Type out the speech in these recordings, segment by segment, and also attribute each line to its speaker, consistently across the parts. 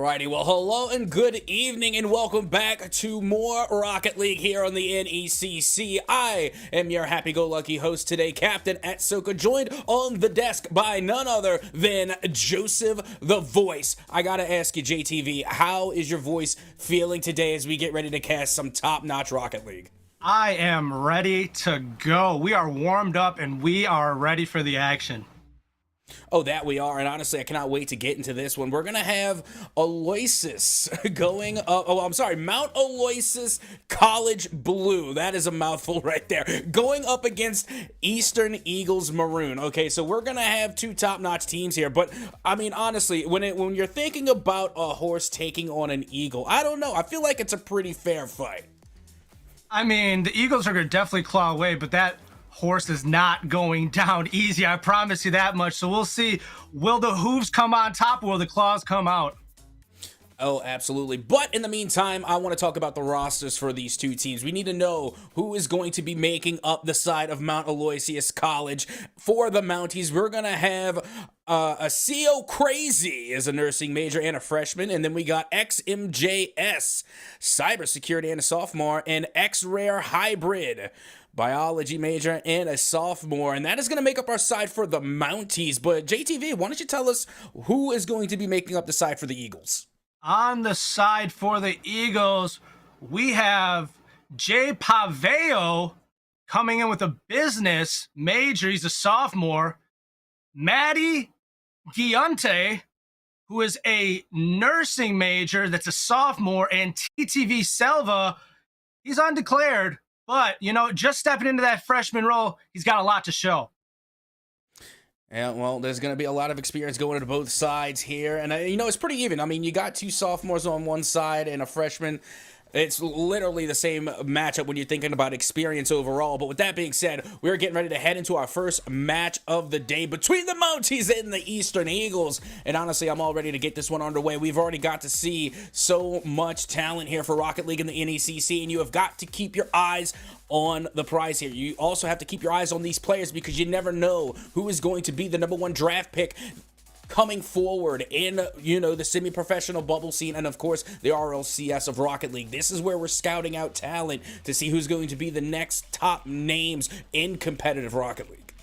Speaker 1: Alrighty, well, hello and good evening, and welcome back to more Rocket League here on the NECC. I am your happy-go-lucky host today, Captain at Soka, joined on the desk by none other than Joseph the Voice. I gotta ask you, JTV, how is your voice feeling today as we get ready to cast some top-notch Rocket League?
Speaker 2: I am ready to go. We are warmed up and we are ready for the action.
Speaker 1: Oh, that we are, and honestly, I cannot wait to get into this one. We're going to have Aloysius going up, Mount Aloysius College Blue. That is a mouthful right there. Going up against Eastern Eagles Maroon. Okay, so we're going to have two top-notch teams here, but, I mean, honestly, when you're thinking about a horse taking on an eagle, I don't know. I feel like it's a pretty fair fight.
Speaker 2: I mean, the Eagles are going to definitely claw away, but that horse is not going down easy. I promise you that much. So we'll see. Will the hooves come on top or will the claws come out?
Speaker 1: Oh, absolutely. But in the meantime, I want to talk about the rosters for these two teams. We need to know who is going to be making up the side of Mount Aloysius College. For the Mounties, we're going to have a CO Crazy as a nursing major and a freshman. And then we got XMJS, cybersecurity and a sophomore, and X-Rare Hybrid, biology major and a sophomore, and that is going to make up our side for the Mounties. But JTV, why don't you tell us who is going to be making up the side for the Eagles?
Speaker 2: On the side for the Eagles, we have Jay Paveo coming in with a business major. He's a sophomore. Maddie Giunte, who is a nursing major that's a sophomore, and TTV Selva, he's undeclared. But, you know, just stepping into that freshman role, he's got a lot to show.
Speaker 1: Yeah, well, there's going to be a lot of experience going into both sides here. And, it's pretty even. I mean, you got two sophomores on one side and a freshman. It's literally the same matchup when you're thinking about experience overall. But with that being said, we're getting ready to head into our first match of the day between the Mounties and the Eastern Eagles. And honestly, I'm all ready to get this one underway. We've already got to see so much talent here for Rocket League in the NECC, and you have got to keep your eyes on the prize here. You also have to keep your eyes on these players because you never know who is going to be the #1 draft pick coming forward in, the semi-professional bubble scene and, of course, the RLCS of Rocket League. This is where we're scouting out talent to see who's going to be the next top names in competitive Rocket League.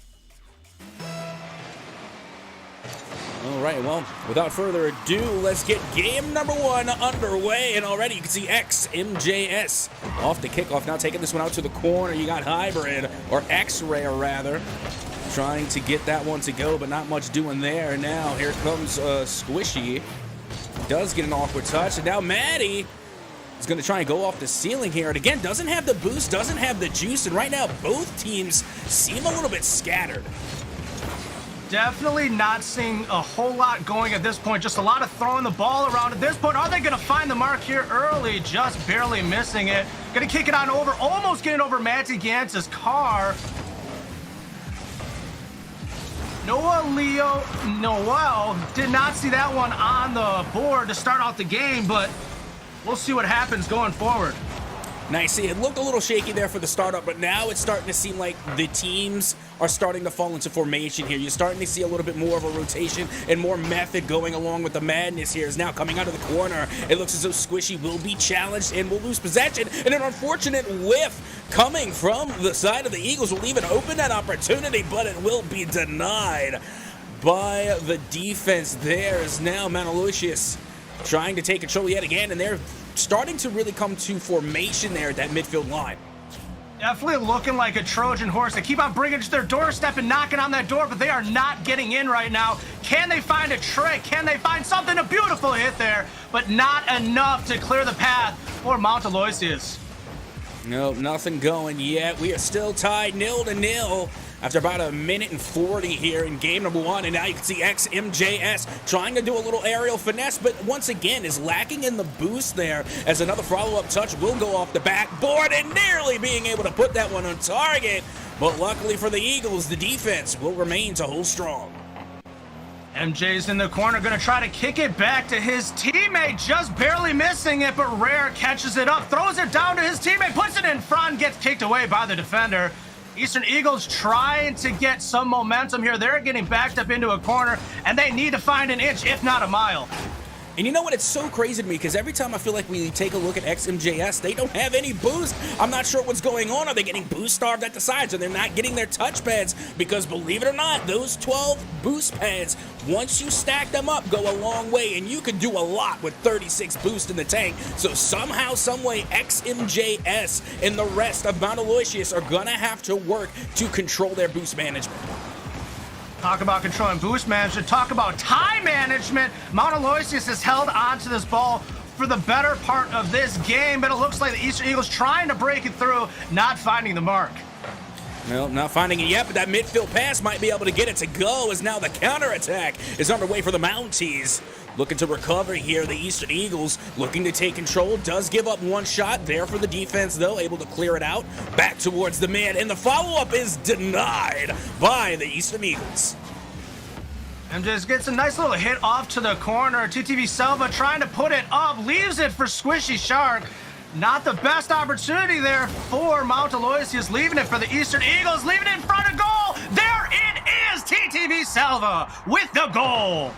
Speaker 1: All right, well, without further ado, let's get game number 1 underway. And already you can see XMJS off the kickoff. Now taking this one out to the corner. You got Hybrid, or X-Ray rather, trying to get that one to go, but not much doing there. Now here comes Squishy. Does get an awkward touch, and now Maddie is going to try and go off the ceiling here. And again, doesn't have the boost, doesn't have the juice, and right now both teams seem a little bit scattered.
Speaker 2: Definitely not seeing a whole lot going at this point. Just a lot of throwing the ball around at this point. Are they going to find the mark here early? Just barely missing it. Going to kick it on over, almost getting over Matty Gantz's car. Noel did not see that one on the board to start out the game, but we'll see what happens going forward.
Speaker 1: Nice. See, it looked a little shaky there for the startup, but now it's starting to seem like the teams are starting to fall into formation here. You're starting to see a little bit more of a rotation and more method going along with the madness here. Is now coming out of the corner. It looks as though Squishy will be challenged and will lose possession. And an unfortunate whiff coming from the side of the Eagles will even open that opportunity, but it will be denied by the defense. There is now Mount Aloysius trying to take control yet again, and they're starting to really come to formation there at that midfield line.
Speaker 2: Definitely looking like a Trojan horse. They keep on bringing it to their doorstep and knocking on that door, but they are not getting in right now. Can they find a trick? Can they find something? A beautiful hit there, but not enough to clear the path for Mount Aloysius.
Speaker 1: Nope, nothing going yet. We are still tied 0-0 after about a minute and 40 here in game number 1. And now you can see XMJS trying to do a little aerial finesse, but once again is lacking in the boost there, as another follow-up touch will go off the backboard and nearly being able to put that one on target. But luckily for the Eagles, the defense will remain to hold strong.
Speaker 2: MJ's in the corner, going to try to kick it back to his teammate, just barely missing it, but Rare catches it up, throws it down to his teammate, puts it in front, gets kicked away by the defender. Eastern Eagles trying to get some momentum here. They're getting backed up into a corner, and they need to find an inch, if not a mile.
Speaker 1: And you know what? It's so crazy to me because every time I feel like we take a look at XMJS, they don't have any boost. I'm not sure what's going on. Are they getting boost starved at the sides? Or they're not getting their touch pads? Because believe it or not, those 12 boost pads, once you stack them up, go a long way. And you can do a lot with 36 boost in the tank. So somehow, someway, XMJS and the rest of Mount Aloysius are going to have to work to control their boost management.
Speaker 2: Talk about controlling boost management. Talk about time management. Mount Aloysius has held onto this ball for the better part of this game, but it looks like the Eastern Eagles trying to break it through, not finding the mark.
Speaker 1: Well, not finding it yet, but that midfield pass might be able to get it to go as now the counterattack is underway for the Mounties. Looking to recover here, the Eastern Eagles looking to take control. Does give up one shot there for the defense, though, able to clear it out. Back towards the man, and the follow-up is denied by the Eastern Eagles.
Speaker 2: And just gets a nice little hit off to the corner. TTV Selva trying to put it up, leaves it for Squishy Shark. Not the best opportunity there for Mount Aloysius, leaving it for the Eastern Eagles, leaving it in front of goal. There it is, TTV Selva with the goal.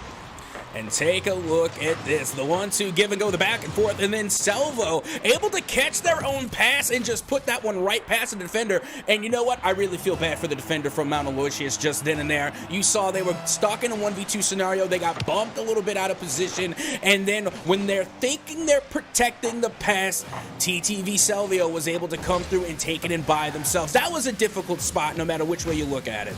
Speaker 1: And take a look at this. The 1-2 give and go, the back and forth, and then Salvo able to catch their own pass and just put that one right past the defender. And you know what? I really feel bad for the defender from Mount Aloysius just then and there. You saw they were stuck in a 1v2 scenario. They got bumped a little bit out of position. And then when they're thinking they're protecting the pass, TTV Salvio was able to come through and take it in by themselves. That was a difficult spot no matter which way you look at it.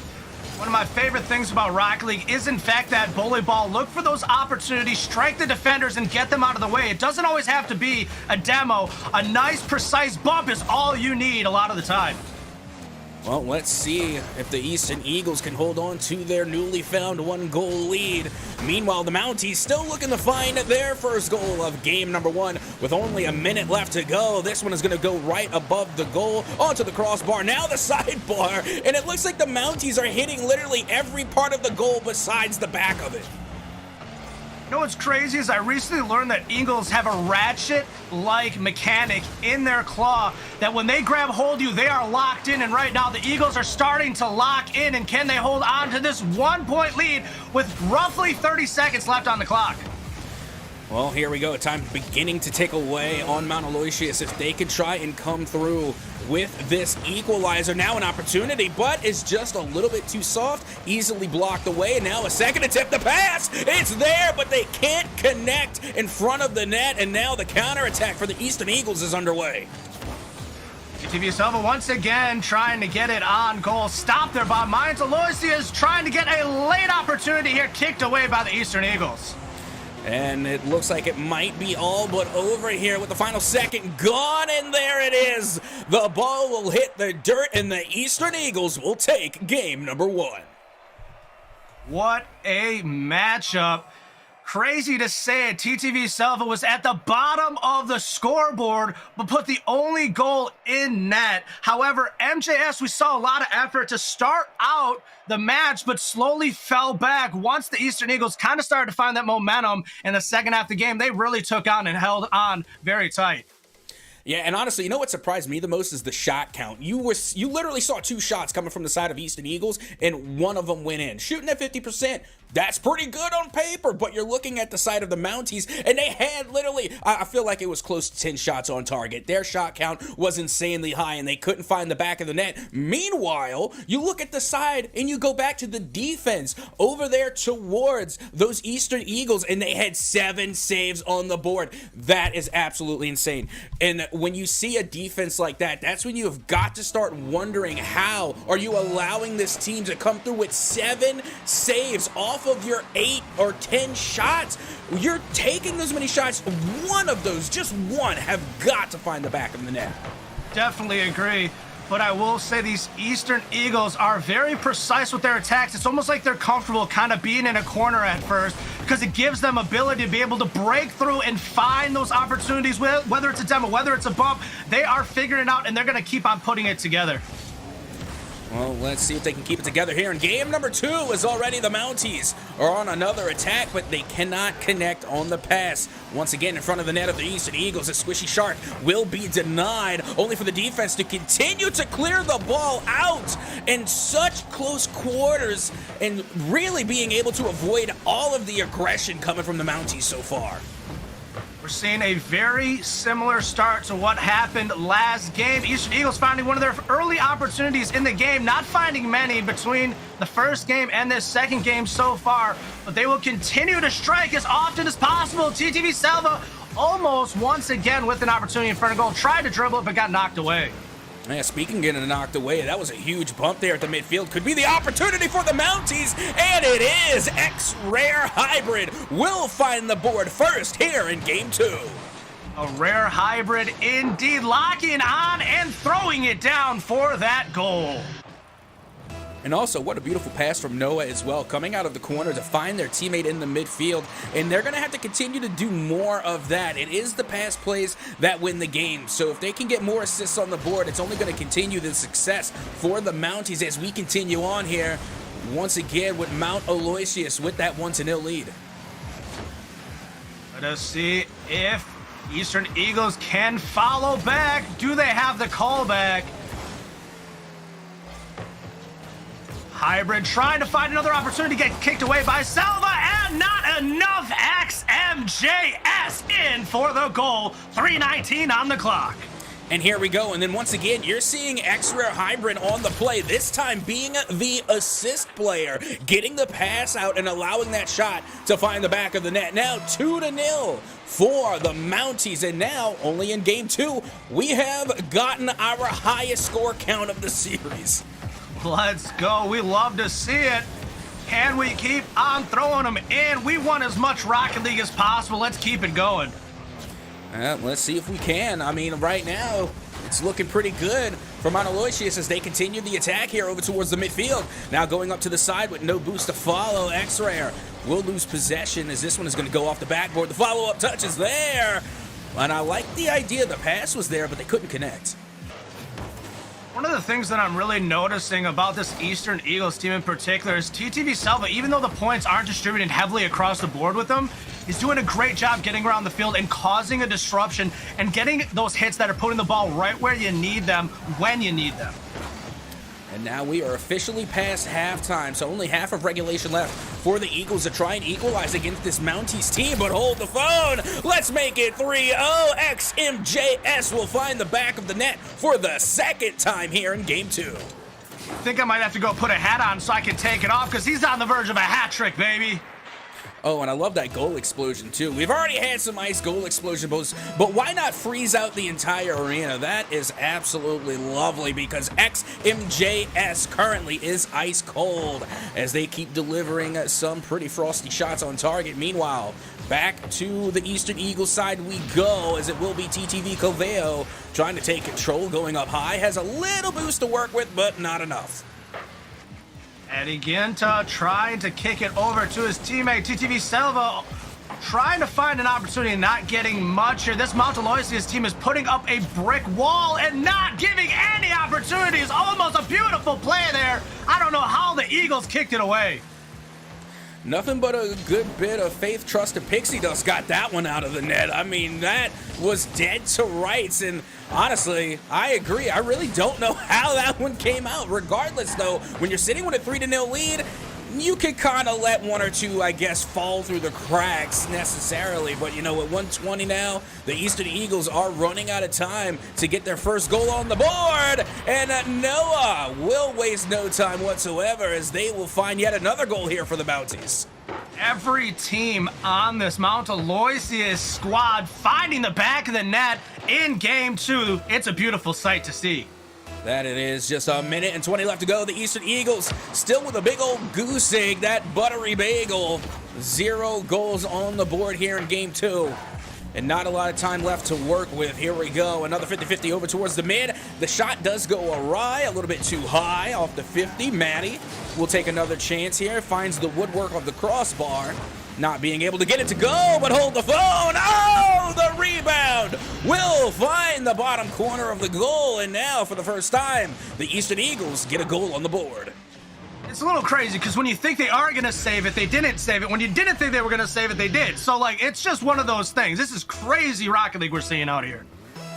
Speaker 2: One of my favorite things about Rocket League is, in fact, that bully ball. Look for those opportunities, strike the defenders, and get them out of the way. It doesn't always have to be a demo. A nice, precise bump is all you need a lot of the time.
Speaker 1: Well, let's see if the Eastern Eagles can hold on to their newly found 1-goal lead. Meanwhile, the Mounties still looking to find their first goal of game number 1 with only a minute left to go. This one is going to go right above the goal onto the crossbar. Now the sidebar, and it looks like the Mounties are hitting literally every part of the goal besides the back of it.
Speaker 2: You know what's crazy is I recently learned that Eagles have a ratchet-like mechanic in their claw that when they grab hold of you, they are locked in. And right now, the Eagles are starting to lock in. And can they hold on to this 1-point lead with roughly 30 seconds left on the clock?
Speaker 1: Well, here we go. Time beginning to tick away on Mount Aloysius if they can try and come through with this equalizer. Now an opportunity, but it's just a little bit too soft. Easily blocked away, and now a second attempt to pass. It's there, but they can't connect in front of the net, and now the counterattack for the Eastern Eagles is underway.
Speaker 2: TTV Selva once again trying to get it on goal. Stopped there by Mount Aloysius, trying to get a late opportunity here, kicked away by the Eastern Eagles.
Speaker 1: And it looks like it might be all but over here with the final second gone, and there it is. The ball will hit the dirt, and the Eastern Eagles will take game number 1.
Speaker 2: What a matchup. Crazy to say it, TTV Selva was at the bottom of the scoreboard, but put the only goal in net. However, MJS, we saw a lot of effort to start out the match, but slowly fell back once the Eastern Eagles kind of started to find that momentum in the second half of the game. They really took on and held on very tight.
Speaker 1: Yeah, and honestly, you know what surprised me the most is the shot count. You literally saw 2 shots coming from the side of Eastern Eagles, and one of them went in. Shooting at 50%, that's pretty good on paper, but you're looking at the side of the Mounties, and they had literally, I feel like it was close to 10 shots on target. Their shot count was insanely high, and they couldn't find the back of the net. Meanwhile, you look at the side, and you go back to the defense over there towards those Eastern Eagles, and they had 7 saves on the board. That is absolutely insane. And when you see a defense like that, that's when you have got to start wondering, how are you allowing this team to come through with 7 saves off of your 8 or 10 shots? You're taking those many shots. One of those, just one, have got to find the back of the net.
Speaker 2: Definitely agree. But I will say these Eastern Eagles are very precise with their attacks. It's almost like they're comfortable kind of being in a corner at first because it gives them ability to be able to break through and find those opportunities, whether it's a demo, whether it's a bump. They are figuring it out, and they're going to keep on putting it together.
Speaker 1: Well, let's see if they can keep it together here. And game number 2 is already the Mounties are on another attack, but they cannot connect on the pass. Once again, in front of the net of the Eastern Eagles, a Squishy Shark will be denied, only for the defense to continue to clear the ball out in such close quarters and really being able to avoid all of the aggression coming from the Mounties so far.
Speaker 2: We're seeing a very similar start to what happened last game. Eastern Eagles finding one of their early opportunities in the game, not finding many between the first game and this second game so far, but they will continue to strike as often as possible. TTV Selva almost once again with an opportunity in front of goal, tried to dribble it but got knocked away.
Speaker 1: Yeah, speaking of getting knocked away, that was a huge bump there at the midfield. Could be the opportunity for the Mounties, and it is. X-Rare Hybrid will find the board first here in game 2.
Speaker 2: A rare hybrid indeed, locking on and throwing it down for that goal.
Speaker 1: And also, what a beautiful pass from Noah as well, coming out of the corner to find their teammate in the midfield. And they're going to have to continue to do more of that. It is the pass plays that win the game. So if they can get more assists on the board, it's only going to continue the success for the Mounties as we continue on here. Once again with Mount Aloysius with that 1-0 lead.
Speaker 2: Let us see if Eastern Eagles can follow back. Do they have the callback? Hybrid trying to find another opportunity to get kicked away by Selva, and not enough. XMJS in for the goal. 3:19 on the clock.
Speaker 1: And here we go, and then once again, you're seeing X-Rare Hybrid on the play, this time being the assist player, getting the pass out and allowing that shot to find the back of the net. Now 2-0 for the Mounties, and now, only in game 2, we have gotten our highest score count of the series.
Speaker 2: Let's go. We love to see it. Can we keep on throwing them in? We want as much Rocket League as possible. Let's keep it going.
Speaker 1: Let's see if we can. I mean, right now, it's looking pretty good for Mount Aloysius as they continue the attack here over towards the midfield. Now going up to the side with no boost to follow. X-Rare will lose possession as this one is going to go off the backboard. The follow-up touch is there. And I like the idea. The pass was there, but they couldn't connect.
Speaker 2: One of the things that I'm really noticing about this Eastern Eagles team in particular is TTV Selva, even though the points aren't distributed heavily across the board with them, is doing a great job getting around the field and causing a disruption and getting those hits that are putting the ball right where you need them when you need them.
Speaker 1: And now we are officially past halftime, so only half of regulation left for the Eagles to try and equalize against this Mounties team. But hold the phone. Let's make it 3-0. XMJS will find the back of the net for the second time here in game 2.
Speaker 2: I think I might have to go put a hat on so I can take it off because he's on the verge of a hat trick, baby.
Speaker 1: Oh, and I love that goal explosion, too. We've already had some ice goal explosion boats, but why not freeze out the entire arena? That is absolutely lovely because XMJS currently is ice cold as they keep delivering some pretty frosty shots on target. Meanwhile, back to the Eastern Eagles side we go as it will be TTV Coveo trying to take control, going up high. Has a little boost to work with, but not enough.
Speaker 2: Eddie Ginta trying to kick it over to his teammate, TTV Selva, trying to find an opportunity, not getting much here. This Mount Aloysius team is putting up a brick wall and not giving any opportunities. Almost a beautiful play there. I don't know how the Eagles kicked it away.
Speaker 1: Nothing but a good bit of faith, trust, and pixie dust got that one out of the net. I mean, that was dead to rights, and honestly, I agree. I really don't know how that one came out. Regardless, though, when you're sitting with a 3-0 lead, you can kind of let one or two, I guess, fall through the cracks necessarily. But, you know, at 120 now, the Eastern Eagles are running out of time to get their first goal on the board. And Noah will waste no time whatsoever as they will find yet another goal here for the Mounties.
Speaker 2: Every team on this Mount Aloysius squad finding the back of the net in game 2. It's a beautiful sight to see.
Speaker 1: That it is. Just a minute and 20 left to go. The Eastern Eagles still with a big old goose egg, that buttery bagel. 0 goals on the board here in game 2. And not a lot of time left to work with. Here we go. Another 50-50 over towards the mid. The shot does go awry, a little bit too high off the 50. Maddie will take another chance here. Finds the woodwork of the crossbar. not being able to get it to go, but hold the phone. Oh, the rebound will find the bottom corner of the goal, and now for the first time, the Eastern Eagles get a goal on the board.
Speaker 2: It's a little crazy because when you think they are going to save it, they didn't save it. When you didn't think they were going to save it, they did. So, like, it's just one of those things. This is crazy Rocket League we're seeing out here.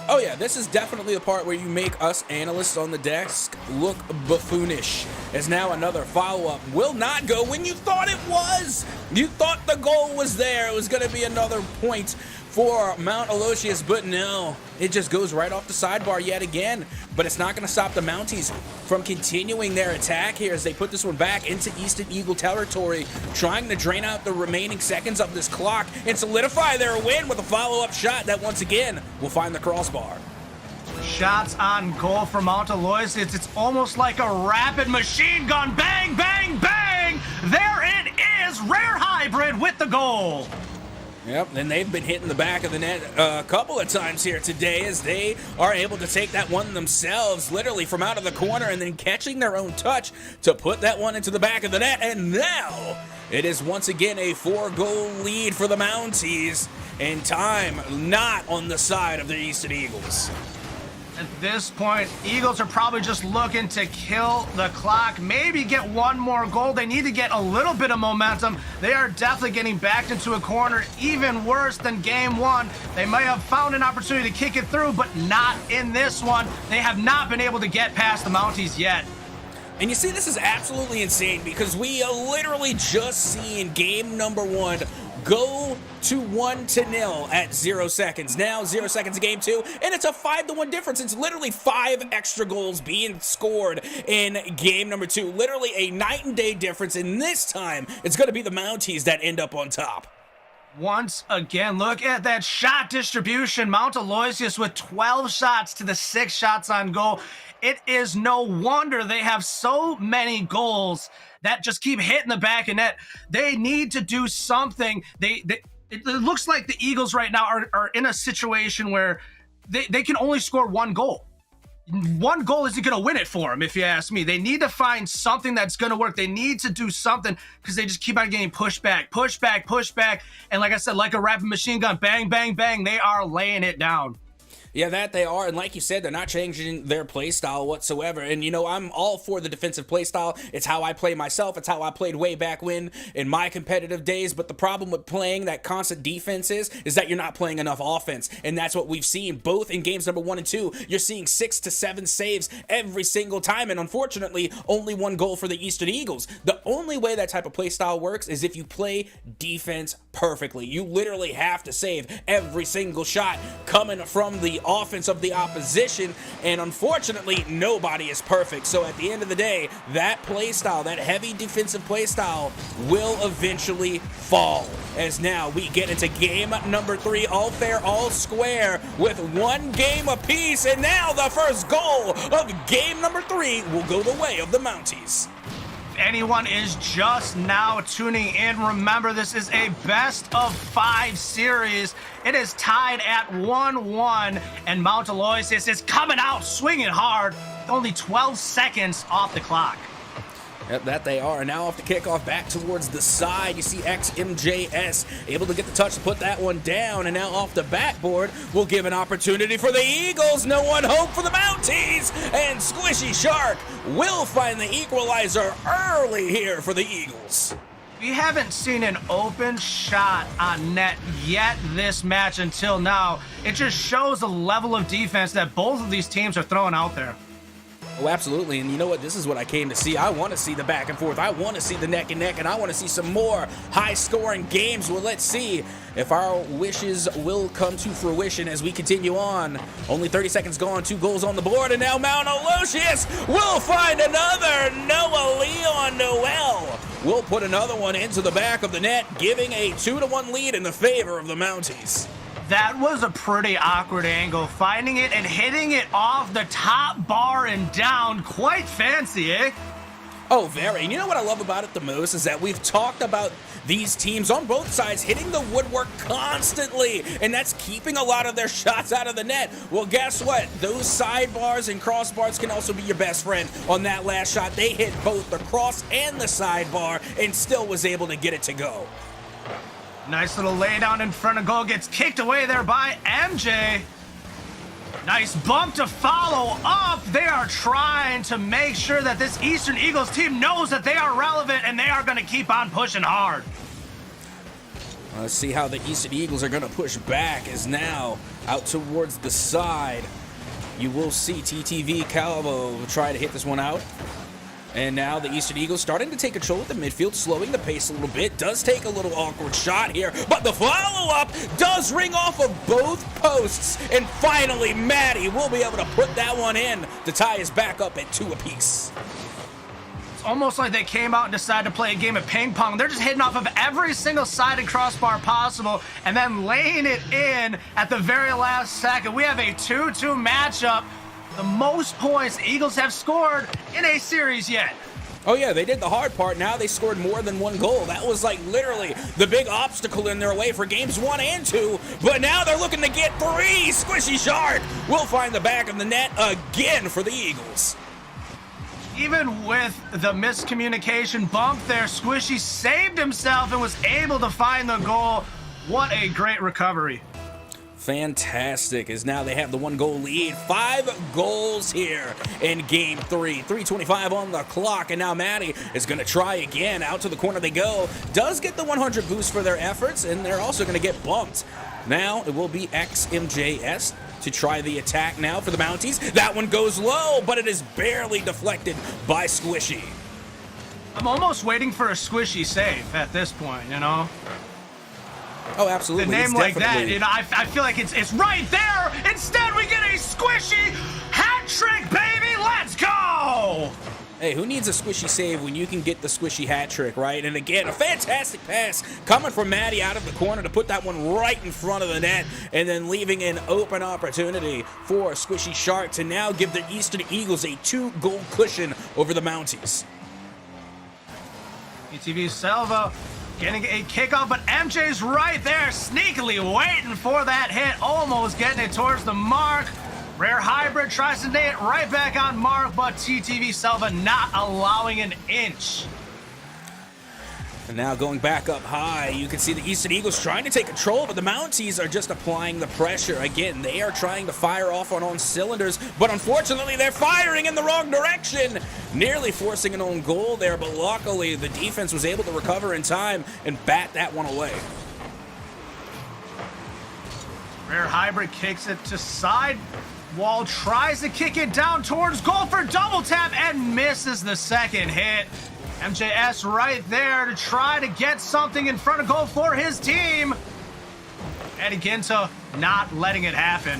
Speaker 1: Oh yeah, this is definitely the part where you make us analysts on the desk look buffoonish. As now another follow-up will not go when you thought it was. You thought the goal was there. It was going to be another point for Mount Aloysius, but no, it just goes right off the sidebar yet again. But it's not going to stop the Mounties from continuing their attack here as they put this one back into Eastern Eagle territory, trying to drain out the remaining seconds of this clock and solidify their win with a follow-up shot that once again will find the crossbar.
Speaker 2: Shots on goal for Mount Aloysius. It's almost like a rapid machine gun. Bang, bang, bang! There it is! Rare Hybrid with the goal.
Speaker 1: Yep, and they've been hitting the back of the net a couple of times here today as they are able to take that one themselves, literally from out of the corner, and then catching their own touch to put that one into the back of the net. And now it is once again a 4-goal lead for the Mounties, and time not on the side of the Eastern Eagles.
Speaker 2: At this point, Eagles are probably just looking to kill the clock, maybe get one more goal. They need to get a little bit of momentum. They are definitely getting backed into a corner, even worse than game one. They may have found an opportunity to kick it through, but not in this one. They have not been able to get past the Mounties yet.
Speaker 1: And you see, this is absolutely insane because we literally just seen game number one go to 1-0 at 0 seconds. Now 0 seconds in game two, and it's a 5-1 difference. It's literally 5 extra goals being scored in game number two. Literally a night and day difference, and this time it's going to be the Mounties that end up on top.
Speaker 2: Once again, look at that shot distribution. Mount Aloysius with 12 shots to the 6 shots on goal. It is no wonder they have so many goals that just keep hitting the back of net. They need to do something. It looks like the Eagles right now are in a situation where they can only score 1 goal. 1 goal isn't going to win it for them, if you ask me. They need to find something that's going to work. They need to do something because they just keep on getting pushed back. And like I said, like a rapid machine gun, bang, bang, bang, they are laying it down.
Speaker 1: Yeah, that they are, and like you said, they're not changing their play style whatsoever. And you know, I'm all for the defensive play style. It's how I play myself. It's how I played way back when in my competitive days. But the problem with playing that constant defense is that you're not playing enough offense, and that's what we've seen both in games number 1 and 2. You're seeing 6 to 7 saves every single time, and unfortunately, only 1 goal for the Eastern Eagles. The only way that type of play style works is if you play defense perfectly. You literally have to save every single shot coming from the offense of the opposition, and unfortunately nobody is perfect. So at the end of the day, that play style, that heavy defensive play style, will eventually fall, as now we get into game number 3, all fair, all square, with 1 game apiece. And now the first goal of game number 3 will go the way of the Mounties.
Speaker 2: Anyone is just now tuning in, remember this is a best of 5 series. It is tied at 1-1, and Mount Aloysius is coming out swinging hard with only 12 seconds off the clock.
Speaker 1: Yep, that they are. And now off the kickoff back towards the side, you see XMJS able to get the touch to put that one down. And now off the backboard will give an opportunity for the Eagles. No one hope for the Mounties. And Squishy Shark will find the equalizer early here for the Eagles.
Speaker 2: We haven't seen an open shot on net yet this match until now. It just shows the level of defense that both of these teams are throwing out there.
Speaker 1: Oh, absolutely. And you know what? This is what I came to see. I want to see the back and forth. I want to see the neck and neck, and I want to see some more high-scoring games. Well, let's see if our wishes will come to fruition as we continue on. Only 30 seconds gone, 2 goals on the board, and now Mount Aloysius will find another. Noah Leon Noel will put another one into the back of the net, giving a 2-1 lead in the favor of the Mounties.
Speaker 2: That was a pretty awkward angle, finding it and hitting it off the top bar and down. Quite fancy, eh?
Speaker 1: Oh, very. And you know what I love about it the most is that we've talked about these teams on both sides hitting the woodwork constantly, and that's keeping a lot of their shots out of the net. Well, guess what? Those sidebars and crossbars can also be your best friend. On that last shot, they hit both the cross and the sidebar and still was able to get it to go.
Speaker 2: Nice little laydown in front of goal. Gets kicked away there by MJ. Nice bump to follow up. They are trying to make sure that this Eastern Eagles team knows that they are relevant and they are going to keep on pushing hard.
Speaker 1: Let's see how the Eastern Eagles are going to push back. Is now out towards the side. You will see TTV Calvo try to hit this one out. And now the Eastern Eagles starting to take control of the midfield, slowing the pace a little bit. Does take a little awkward shot here, but the follow-up does ring off of both posts. And finally, Maddie will be able to put that one in to tie us back up at 2 apiece.
Speaker 2: It's almost like they came out and decided to play a game of ping pong. They're just hitting off of every single sided crossbar possible and then laying it in at the very last second. We have a 2-2 matchup. The most points the Eagles have scored in a series yet.
Speaker 1: Oh yeah, they did the hard part. Now they scored more than 1 goal. That was like literally the big obstacle in their way for games 1 and 2. But now they're looking to get 3. Squishy Shark will find the back of the net again for the Eagles.
Speaker 2: Even with the miscommunication bump there, Squishy saved himself and was able to find the goal. What a great recovery.
Speaker 1: Fantastic, as now they have the 1-goal lead. 5 goals here in game 3. 3:25 on the clock, and now Maddie is going to try again. Out to the corner they go. Does get the 100 boost for their efforts, and they're also going to get bumped. Now it will be XMJS to try the attack now for the Mounties. That one goes low, but it is barely deflected by Squishy.
Speaker 2: I'm almost waiting for a Squishy save at this point, you know?
Speaker 1: Oh, absolutely.
Speaker 2: The name like that, you know, I feel like it's right there. Instead, we get a Squishy hat trick, baby. Let's go.
Speaker 1: Hey, who needs a Squishy save when you can get the Squishy hat trick, right? And again, a fantastic pass coming from Maddie out of the corner to put that one right in front of the net, and then leaving an open opportunity for Squishy Shark to now give the Eastern Eagles a 2-goal cushion over the Mounties.
Speaker 2: ETV Selva getting a kickoff, but MJ's right there, sneakily waiting for that hit, almost getting it towards the mark. Rare Hybrid tries to lay it right back on mark, but TTV Selva not allowing an inch.
Speaker 1: And now going back up high, you can see the Eastern Eagles trying to take control, but the Mounties are just applying the pressure. Again, they are trying to fire off on cylinders, but unfortunately they're firing in the wrong direction. Nearly forcing an own goal there, but luckily the defense was able to recover in time and bat that one away.
Speaker 2: Rare Hybrid kicks it to side. Wall tries to kick it down towards goal for double tap and misses the second hit. MJS right there to try to get something in front of goal for his team. And again, to not letting it happen.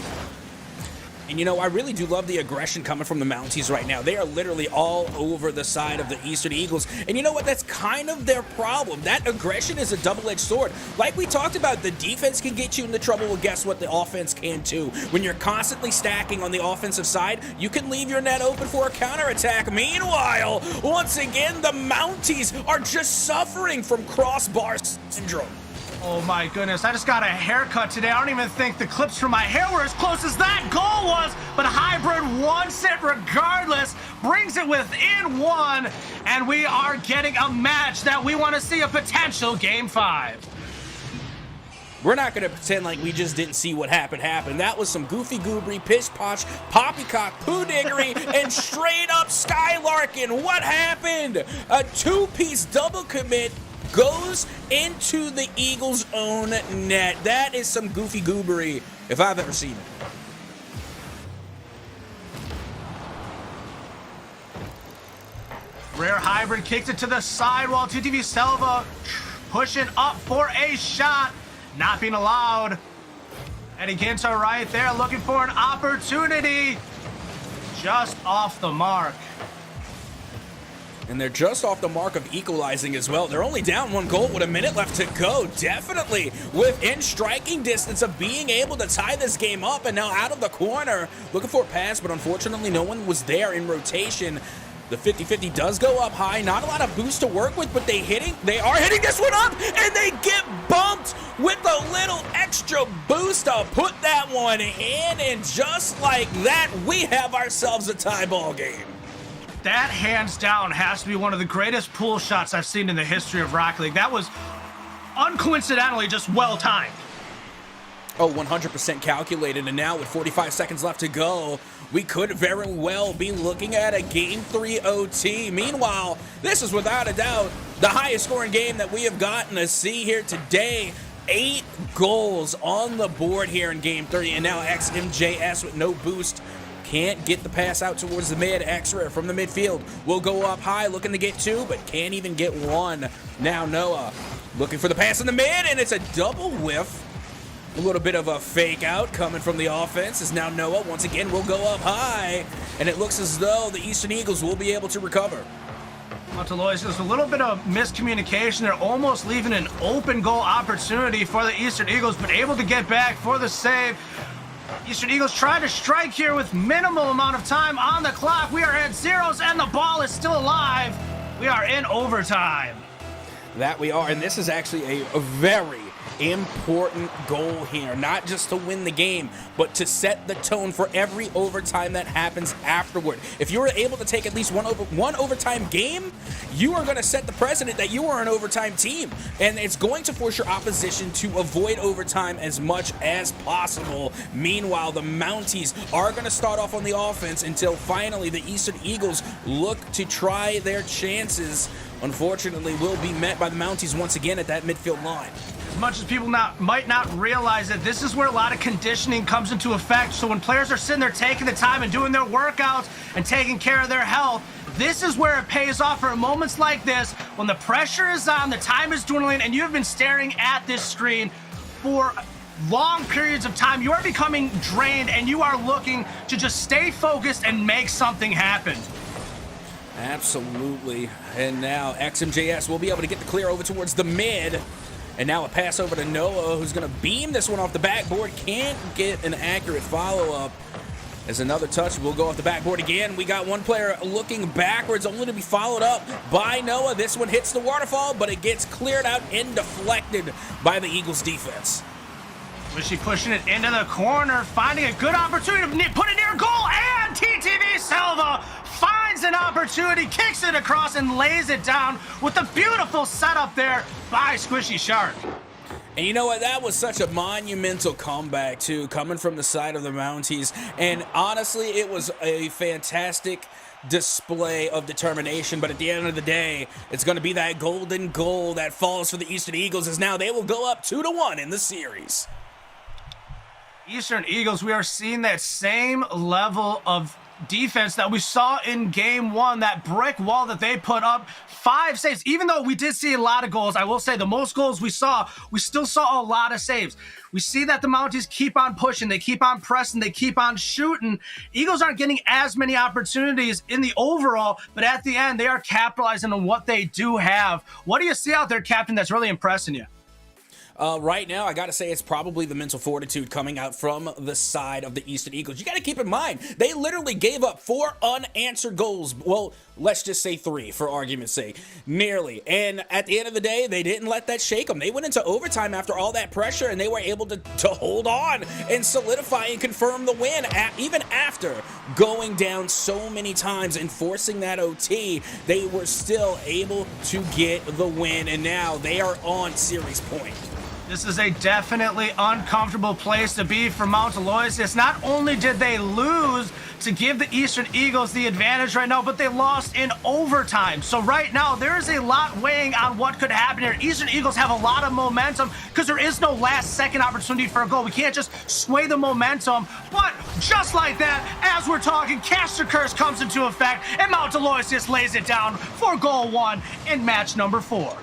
Speaker 1: And you know, I really do love the aggression coming from the Mounties right now. They are literally all over the side of the Eastern Eagles. And you know what? That's kind of their problem. That aggression is a double-edged sword. Like we talked about, the defense can get you into trouble. Well, guess what? The offense can too. When you're constantly stacking on the offensive side, you can leave your net open for a counterattack. Meanwhile, once again, the Mounties are just suffering from crossbar syndrome.
Speaker 2: Oh my goodness, I just got a haircut today. I don't even think the clips from my hair were as close as that goal was, but Hybrid wants it regardless, brings it within 1, and we are getting a match that we want to see a potential Game 5.
Speaker 1: We're not going to pretend like we just didn't see what happened. That was some goofy goobery, pish posh, poppycock, poodiggery, and straight up skylarking. What happened? A 2-piece double commit goes into the Eagles' own net. That is some goofy goobery if I've ever seen it.
Speaker 2: Rare Hybrid kicks it to the sidewall. TTV Selva pushing up for a shot, not being allowed. Eddie Ginter right there looking for an opportunity, just off the mark.
Speaker 1: And they're just off the mark of equalizing as well. They're only down 1 goal with a minute left to go. Definitely within striking distance of being able to tie this game up. And now out of the corner, looking for a pass, but unfortunately no one was there in rotation. The 50-50 does go up high. Not a lot of boost to work with, but they are hitting this one up, and they get bumped with a little extra boost to put that one in. And just like that, we have ourselves a tie ball game.
Speaker 2: That, hands down, has to be one of the greatest pool shots I've seen in the history of Rocket League. That was uncoincidentally just well timed.
Speaker 1: Oh, 100% calculated, and now with 45 seconds left to go, we could very well be looking at a Game 3 OT. Meanwhile, this is without a doubt the highest scoring game that we have gotten to see here today. 8 goals on the board here in Game 3, and now XMJS with no boost can't get the pass out towards the mid. X-Rare from the midfield will go up high, looking to get 2, but can't even get 1. Now Noah looking for the pass in the mid, and it's a double whiff. A little bit of a fake out coming from the offense as now Noah once again will go up high, and it looks as though the Eastern Eagles will be able to recover.
Speaker 2: Aloysius, there's a little bit of miscommunication. They're almost leaving an open goal opportunity for the Eastern Eagles, but able to get back for the save. Eastern Eagles try to strike here with minimal amount of time on the clock. We are at zeros and the ball is still alive. We are in overtime.
Speaker 1: That we are, and this is actually a very important goal here, not just to win the game, but to set the tone for every overtime that happens afterward. If you were able to take at least one overtime game, you are going to set the precedent that you are an overtime team, and it's going to force your opposition to avoid overtime as much as possible. Meanwhile, the Mounties are going to start off on the offense until finally the Eastern Eagles look to try their chances. Unfortunately, will be met by the Mounties once again at that midfield line.
Speaker 2: As much as people might not realize it, this is where a lot of conditioning comes into effect. So when players are sitting there taking the time and doing their workouts and taking care of their health, this is where it pays off for moments like this, when the pressure is on, the time is dwindling, and you've been staring at this screen for long periods of time. You are becoming drained, and you are looking to just stay focused and make something happen.
Speaker 1: Absolutely. And now XMJS will be able to get the clear over towards the mid. And now a pass over to Noah, who's going to beam this one off the backboard. Can't get an accurate follow-up. As another touch will go off the backboard again. We got one player looking backwards, only to be followed up by Noah. This one hits the waterfall, but it gets cleared out and deflected by the Eagles defense.
Speaker 2: Wishy pushing it into the corner, finding a good opportunity to put it near goal, and TTV Silva finds an opportunity, kicks it across, and lays it down with a beautiful setup there by Squishy Shark.
Speaker 1: And you know what? That was such a monumental comeback, too, coming from the side of the Mounties. And honestly, it was a fantastic display of determination. But at the end of the day, it's going to be that golden goal that falls for the Eastern Eagles, as now they will go up 2-1 in the series.
Speaker 2: Eastern Eagles, we are seeing that same level of defense that we saw in game 1, that brick wall that they put up. 5 saves. Even though we did see a lot of goals, I will say the most goals we still saw a lot of saves. We see that the Mounties keep on pushing, they keep on pressing, they keep on shooting. Eagles aren't getting as many opportunities in the overall, but at the end, they are capitalizing on what they do have. What do you see out there, Captain, that's really impressing you?
Speaker 1: Right now, I got to say it's probably the mental fortitude coming out from the side of the Eastern Eagles. You got to keep in mind, they literally gave up 4 unanswered goals. Well, let's just say 3 for argument's sake. Nearly. And at the end of the day, they didn't let that shake them. They went into overtime after all that pressure, and they were able to hold on and solidify and confirm the win. Even after going down so many times and forcing that OT, they were still able to get the win, and now they are on series point.
Speaker 2: This is a definitely uncomfortable place to be for Mount Aloysius. Not only did they lose to give the Eastern Eagles the advantage right now, but they lost in overtime. So right now, there is a lot weighing on what could happen here. Eastern Eagles have a lot of momentum because there is no last-second opportunity for a goal. We can't just sway the momentum. But just like that, as we're talking, Caster Curse comes into effect, and Mount Aloysius lays it down for goal 1 in match number 4.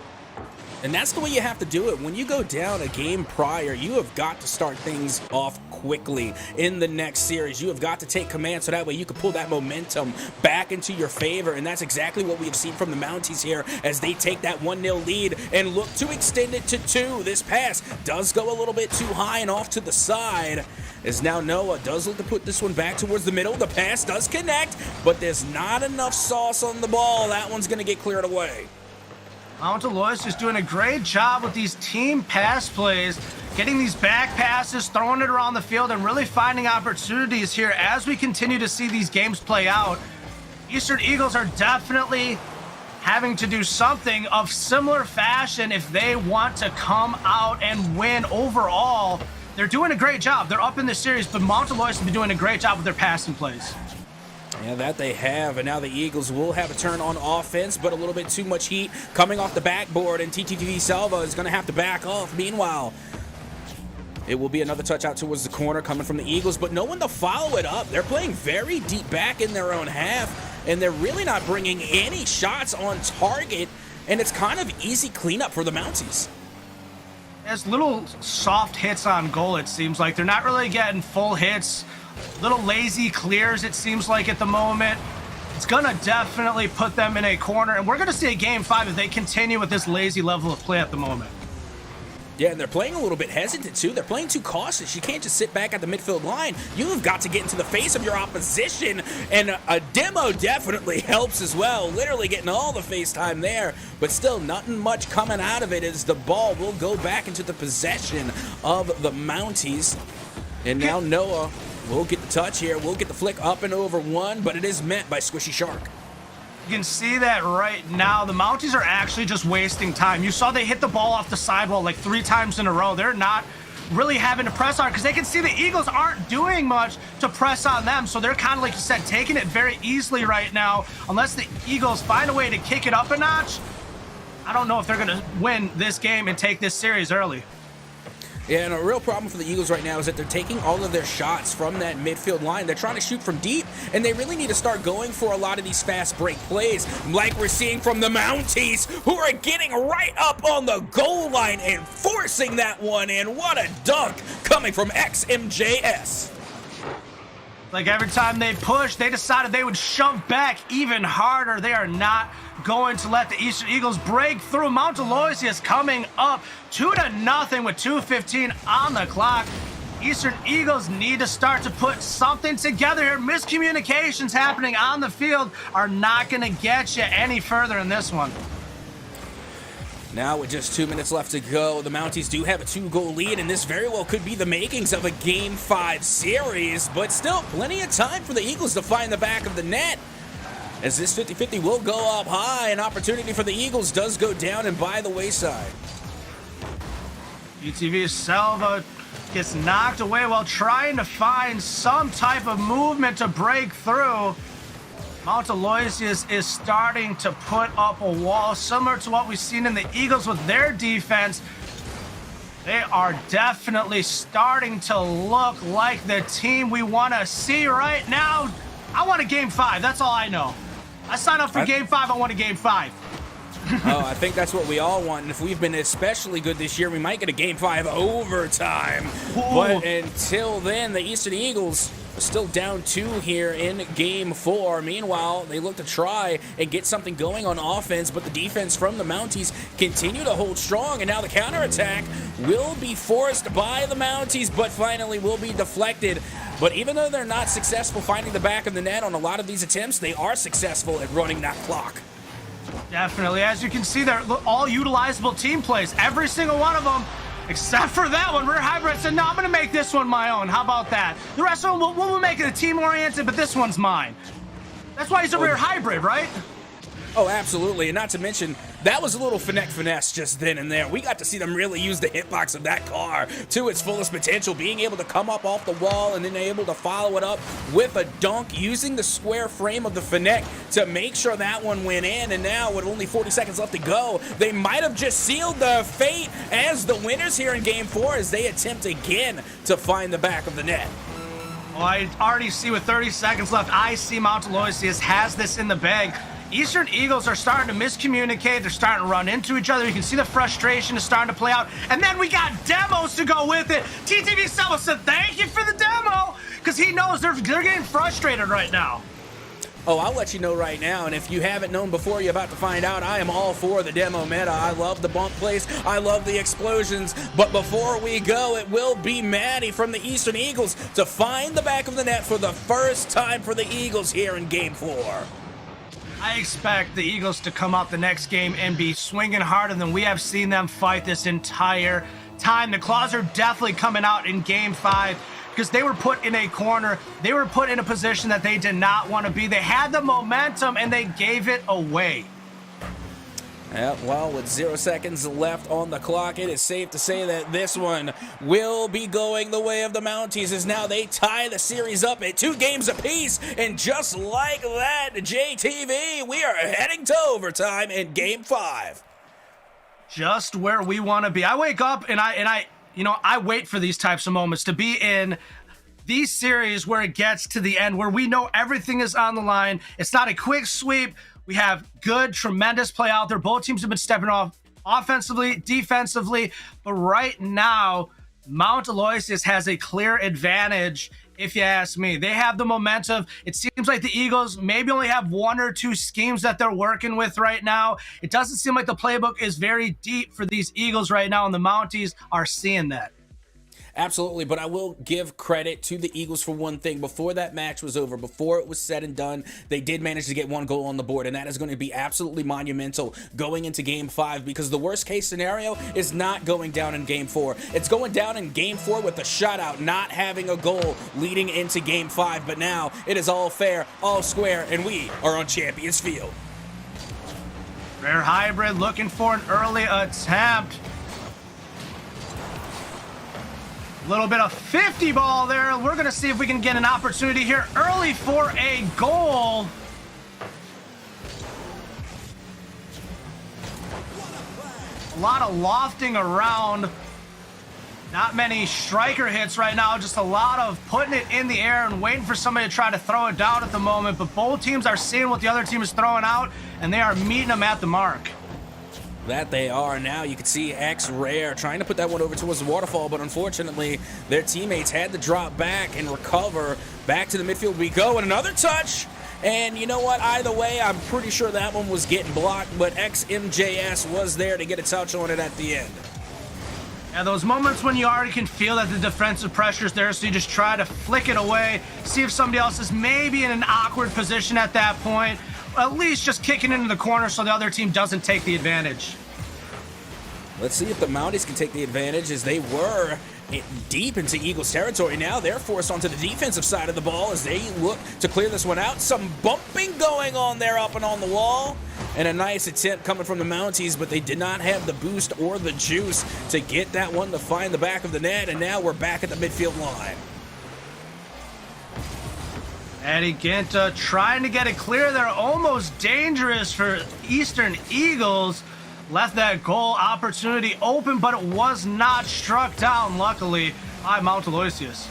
Speaker 1: And that's the way you have to do it. When you go down a game prior, you have got to start things off quickly in the next series. You have got to take command so that way you can pull that momentum back into your favor. And that's exactly what we have seen from the Mounties here as they take that 1-0 lead and look to extend it to 2. This pass does go a little bit too high and off to the side, as now Noah does look to put this one back towards the middle. The pass does connect, but there's not enough sauce on the ball. That one's going to get cleared away.
Speaker 2: Mount Aloysius doing a great job with these team pass plays, getting these back passes, throwing it around the field, and really finding opportunities here as we continue to see these games play out. Eastern Eagles are definitely having to do something of similar fashion if they want to come out and win overall. They're doing a great job. They're up in the series, but Mount Aloysius has been doing a great job with their passing plays.
Speaker 1: Yeah, that they have, and now the Eagles will have a turn on offense, but a little bit too much heat coming off the backboard, and TTV Salva is going to have to back off. Meanwhile, it will be another touch out towards the corner coming from the Eagles, but no one to follow it up. They're playing very deep back in their own half, and they're really not bringing any shots on target, and it's kind of easy cleanup for the Mounties.
Speaker 2: As little soft hits on goal, it seems like. They're not really getting full hits. Little lazy clears, it seems like, at the moment. It's going to definitely put them in a corner, and we're going to see a Game 5 if they continue with this lazy level of play at the moment.
Speaker 1: Yeah, and they're playing a little bit hesitant, too. They're playing too cautious. You can't just sit back at the midfield line. You've got to get into the face of your opposition, and a demo definitely helps as well. Literally getting all the face time there, but still nothing much coming out of it as the ball will go back into the possession of the Mounties. And now Noah will get the touch here. We'll get the flick up and over one, but it is met by Squishy Shark.
Speaker 2: You can see that right now. The Mounties are actually just wasting time. You saw they hit the ball off the sidewall like 3 times in a row. They're not really having to press on because they can see the Eagles aren't doing much to press on them. So they're kind of, like you said, taking it very easily right now. Unless the Eagles find a way to kick it up a notch, I don't know if they're going to win this game and take this series early.
Speaker 1: Yeah, and a real problem for the Eagles right now is that they're taking all of their shots from that midfield line. They're trying to shoot from deep, and they really need to start going for a lot of these fast break plays, like we're seeing from the Mounties, who are getting right up on the goal line and forcing that one in. What a dunk coming from XMJS.
Speaker 2: Like every time they pushed, they decided they would shove back even harder. They are not going to let the Eastern Eagles break through. Mount Aloysius coming up 2-0 with 2:15 on the clock. Eastern Eagles need to start to put something together here. Miscommunications happening on the field are not going to get you any further in this one.
Speaker 1: Now with just 2 minutes left to go, the Mounties do have a 2-goal lead, and this very well could be the makings of a Game 5 series, but still plenty of time for the Eagles to find the back of the net. As this 50-50 will go up high, an opportunity for the Eagles does go down and by the wayside.
Speaker 2: UTV Salva gets knocked away while trying to find some type of movement to break through. Mount Aloysius is starting to put up a wall, similar to what we've seen in the Eagles with their defense. They are definitely starting to look like the team we want to see right now. I want a Game 5. That's all I know. I signed up for Game 5. I want a Game 5.
Speaker 1: Oh, I think that's what we all want. And if we've been especially good this year, we might get a Game 5 overtime. Ooh. But until then, the Eastern Eagles are still down 2 here in Game 4. Meanwhile, they look to try and get something going on offense, but the defense from the Mounties continue to hold strong. And now the counterattack will be forced by the Mounties, but finally will be deflected. But even though they're not successful finding the back of the net on a lot of these attempts, they are successful at running that clock.
Speaker 2: Definitely. As you can see, they're all utilizable team plays. Every single one of them, except for that one. Rear Hybrid said, no, I'm going to make this one my own. How about that? The rest of them, we'll make it a team-oriented, but this one's mine. That's why he's a Rear Hybrid, right?
Speaker 1: Oh, absolutely. And not to mention, that was a little finesse just then and there. We got to see them really use the hitbox of that car to its fullest potential, being able to come up off the wall and then able to follow it up with a dunk, using the square frame of the Finette to make sure that one went in. And now, with only 40 seconds left to go, they might have just sealed the fate as the winners here in Game 4 as they attempt again to find the back of the net.
Speaker 2: Well, I already see with 30 seconds left, I see Mount Aloysius has this in the bag. Eastern Eagles are starting to miscommunicate. They're starting to run into each other. You can see the frustration is starting to play out. And then we got demos to go with it. TTV Selma said thank you for the demo because he knows they're getting frustrated right now.
Speaker 1: Oh, I'll let you know right now, and if you haven't known before, you're about to find out. I am all for the demo meta. I love the bump plays. I love the explosions. But before we go, it will be Maddie from the Eastern Eagles to find the back of the net for the first time for the Eagles here in Game 4.
Speaker 2: I expect the Eagles to come out the next game and be swinging harder than we have seen them fight this entire time. The Claws are definitely coming out in Game 5 because they were put in a corner. They were put in a position that they did not want to be. They had the momentum and they gave it away.
Speaker 1: Yeah, well, with 0 seconds left on the clock, it is safe to say that this one will be going the way of the Mounties, as now they tie the series up at 2 games apiece. And just like that, JTV, we are heading to overtime in Game 5.
Speaker 2: Just where we want to be. I wake up and I wait for these types of moments to be in these series where it gets to the end, where we know everything is on the line. It's not a quick sweep. We have good, tremendous play out there. Both teams have been stepping off offensively, defensively, but right now, Mount Aloysius has a clear advantage, if you ask me. They have the momentum. It seems like the Eagles maybe only have 1 or 2 schemes that they're working with right now. It doesn't seem like the playbook is very deep for these Eagles right now, and the Mounties are seeing that.
Speaker 1: Absolutely, but I will give credit to the Eagles for one thing. Before that match was over, before it was said and done, they did manage to get 1 goal on the board, and that is going to be absolutely monumental going into Game 5, because the worst case scenario is not going down in Game 4. It's going down in Game 4 with the shutout, not having a goal leading into Game 5, but now it is all fair, all square, and we are on Champions Field.
Speaker 2: Rare Hybrid looking for an early attempt. Little bit of 50 ball there. We're going to see if we can get an opportunity here early for a goal. A lot of lofting around. Not many striker hits right now. Just a lot of putting it in the air and waiting for somebody to try to throw it down at the moment. But both teams are seeing what the other team is throwing out, and they are meeting them at the mark.
Speaker 1: That they are. Now you can see X Rare trying to put that one over towards the waterfall, but unfortunately their teammates had to drop back and recover. Back to the midfield we go, and another touch. And you know what? Either way, I'm pretty sure that one was getting blocked, but XMJS was there to get a touch on it at the end.
Speaker 2: Yeah, those moments when you already can feel that the defensive pressure is there, so you just try to flick it away, see if somebody else is maybe in an awkward position at that point. At least just kicking into the corner so the other team doesn't take the advantage.
Speaker 1: Let's see if the Mounties can take the advantage, as they were deep into Eagles territory. Now they're forced onto the defensive side of the ball as they look to clear this one out. Some bumping going on there up and on the wall. And a nice attempt coming from the Mounties, but they did not have the boost or the juice to get that one to find the back of the net. And now we're back at the midfield line.
Speaker 2: Eddie Ginta trying to get it clear. They're almost dangerous for Eastern Eagles. Left that goal opportunity open, but it was not struck down, luckily, by Mount Aloysius.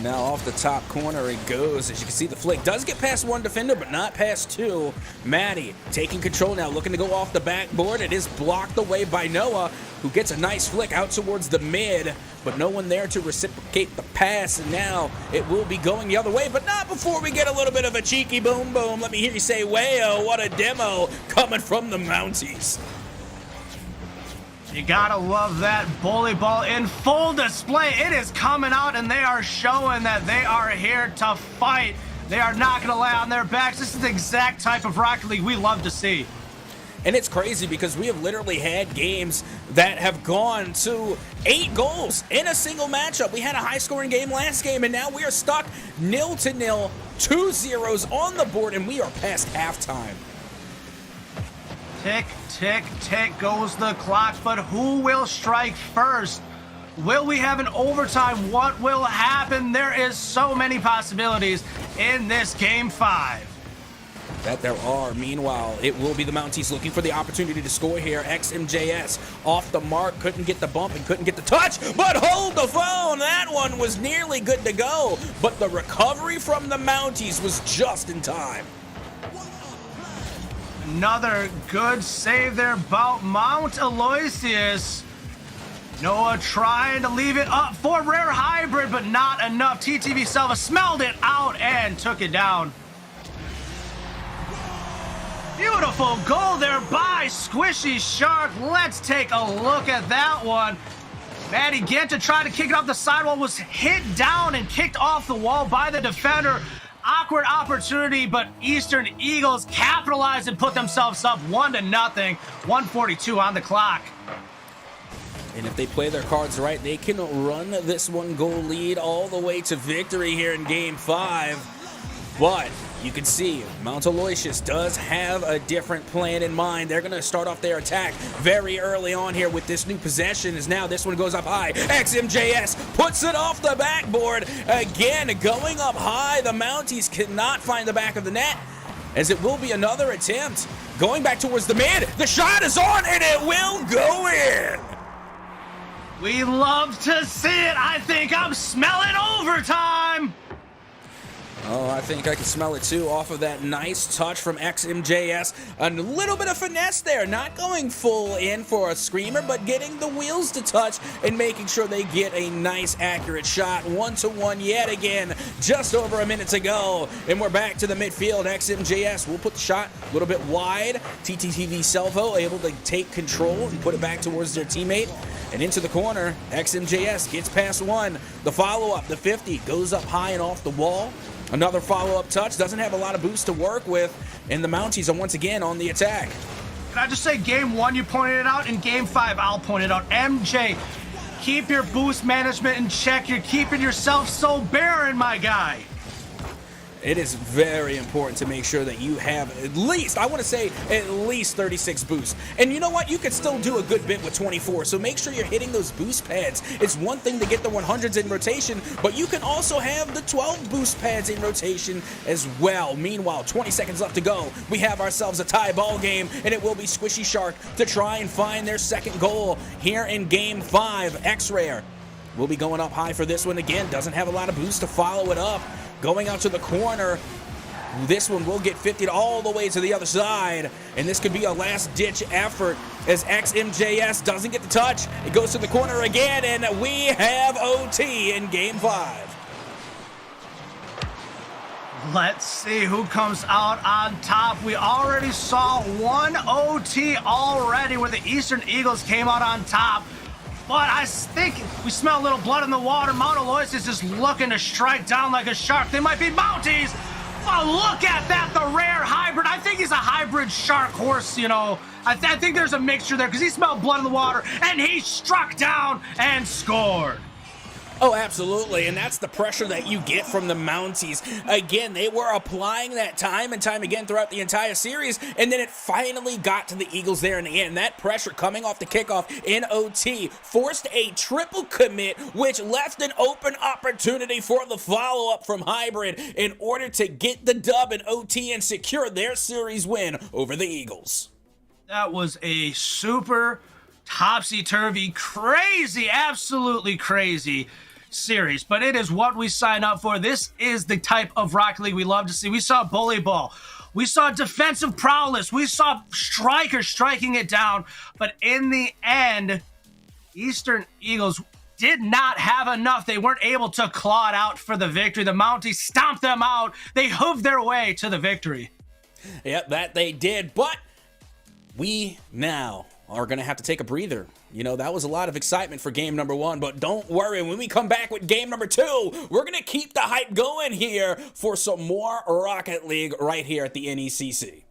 Speaker 1: Now off the top corner it goes. As you can see, the flick does get past 1 defender, but not past 2. Maddie taking control now, looking to go off the backboard. It is blocked away by Noah, who gets a nice flick out towards the mid, but no one there to reciprocate the pass. And now it will be going the other way, but not before we get a little bit of a cheeky boom boom. Let me hear you say, "Wayo, what a demo," coming from the Mounties.
Speaker 2: You gotta love that bully ball in full display. It is coming out, and they are showing that they are here to fight. They are not gonna lay on their backs. This is the exact type of Rocket League we love to see.
Speaker 1: And it's crazy because we have literally had games that have gone to 8 goals in a single matchup. We had a high-scoring game last game, and now we are stuck 0-0, 2 zeros on the board, and we are past halftime.
Speaker 2: Tick, tick, tick goes the clock, but who will strike first? Will we have an overtime? What will happen? There is so many possibilities in this Game 5.
Speaker 1: That there are. Meanwhile, it will be the Mounties looking for the opportunity to score here. XMJS off the mark, couldn't get the bump and couldn't get the touch, but hold the phone. That one was nearly good to go, but the recovery from the Mounties was just in time.
Speaker 2: Another good save there about Mount Aloysius. Noah trying to leave it up for Rare Hybrid, but not enough. TTV Selva smelled it out and took it down. Beautiful goal there by Squishy Shark. Let's take a look at that one. Maddie Genta tried to kick it off the sidewall, was hit down and kicked off the wall by the defender. Awkward opportunity, but Eastern Eagles capitalized and put themselves up 1-0. 1:42 on the clock.
Speaker 1: And if they play their cards right, they can run this 1-goal lead all the way to victory here in Game 5. But You can see Mount Aloysius does have a different plan in mind. They're going to start off their attack very early on here with this new possession, as now this one goes up high. XMJS puts it off the backboard. Again, going up high. The Mounties cannot find the back of the net, as it will be another attempt. Going back towards the mid. The shot is on, and it will go in.
Speaker 2: We love to see it. I think I'm smelling overtime.
Speaker 1: Oh, I think I can smell it too off of that nice touch from XMJS. A little bit of finesse there, not going full in for a screamer, but getting the wheels to touch and making sure they get a nice accurate shot. 1-1 yet again, just over a minute to go. And we're back to the midfield. XMJS will put the shot a little bit wide. TTTV Selvo able to take control and put it back towards their teammate. And into the corner, XMJS gets past one. The follow-up, the 50, goes up high and off the wall. Another follow-up touch, doesn't have a lot of boost to work with, and the Mounties are once again on the attack.
Speaker 2: Can I just say, game 1 you pointed it out, and game 5 I'll point it out. MJ, keep your boost management in check. You're keeping yourself so barren, my guy.
Speaker 1: It is very important to make sure that you have at least, I want to say, at least 36 boosts. And you know what? You could still do a good bit with 24, so make sure you're hitting those boost pads. It's one thing to get the 100s in rotation, but you can also have the 12 boost pads in rotation as well. Meanwhile, 20 seconds left to go. We have ourselves a tie ball game, and it will be Squishy Shark to try and find their second goal here in Game 5. X-Rare will be going up high for this one again. Doesn't have a lot of boost to follow it up. Going out to the corner, this one will get 50 all the way to the other side, and this could be a last-ditch effort as XMJS doesn't get the touch. It goes to the corner again, and we have OT in Game 5.
Speaker 2: Let's see who comes out on top. We already saw one OT already where the Eastern Eagles came out on top. But I think we smell a little blood in the water. Mount Aloysius is looking to strike down like a shark. They might be Mounties. Oh, look at that, the rare hybrid. I think he's a hybrid shark horse, you know. I think there's a mixture there because he smelled blood in the water, and he struck down and scored.
Speaker 1: Oh, absolutely, and that's the pressure that you get from the Mounties. Again, they were applying that time and time again throughout the entire series, and then it finally got to the Eagles there in the end. That pressure coming off the kickoff in OT forced a triple commit, which left an open opportunity for the follow-up from Hybrid in order to get the dub in OT and secure their series win over the Eagles.
Speaker 2: That was a super topsy-turvy, crazy, absolutely crazy series, but it is what we sign up for. This is the type of Rocket League we love to see. We saw bully ball, we saw defensive prowess, we saw strikers striking it down, but in the end, Eastern Eagles did not have enough. They weren't able to claw it out for the victory. The Mounties stomped them out. They hooved their way to the victory.
Speaker 1: Yep, that they did, but we now are going to have to take a breather. You know, that was a lot of excitement for game number 1, but don't worry. When we come back with game number 2, we're going to keep the hype going here for some more Rocket League right here at the NECC.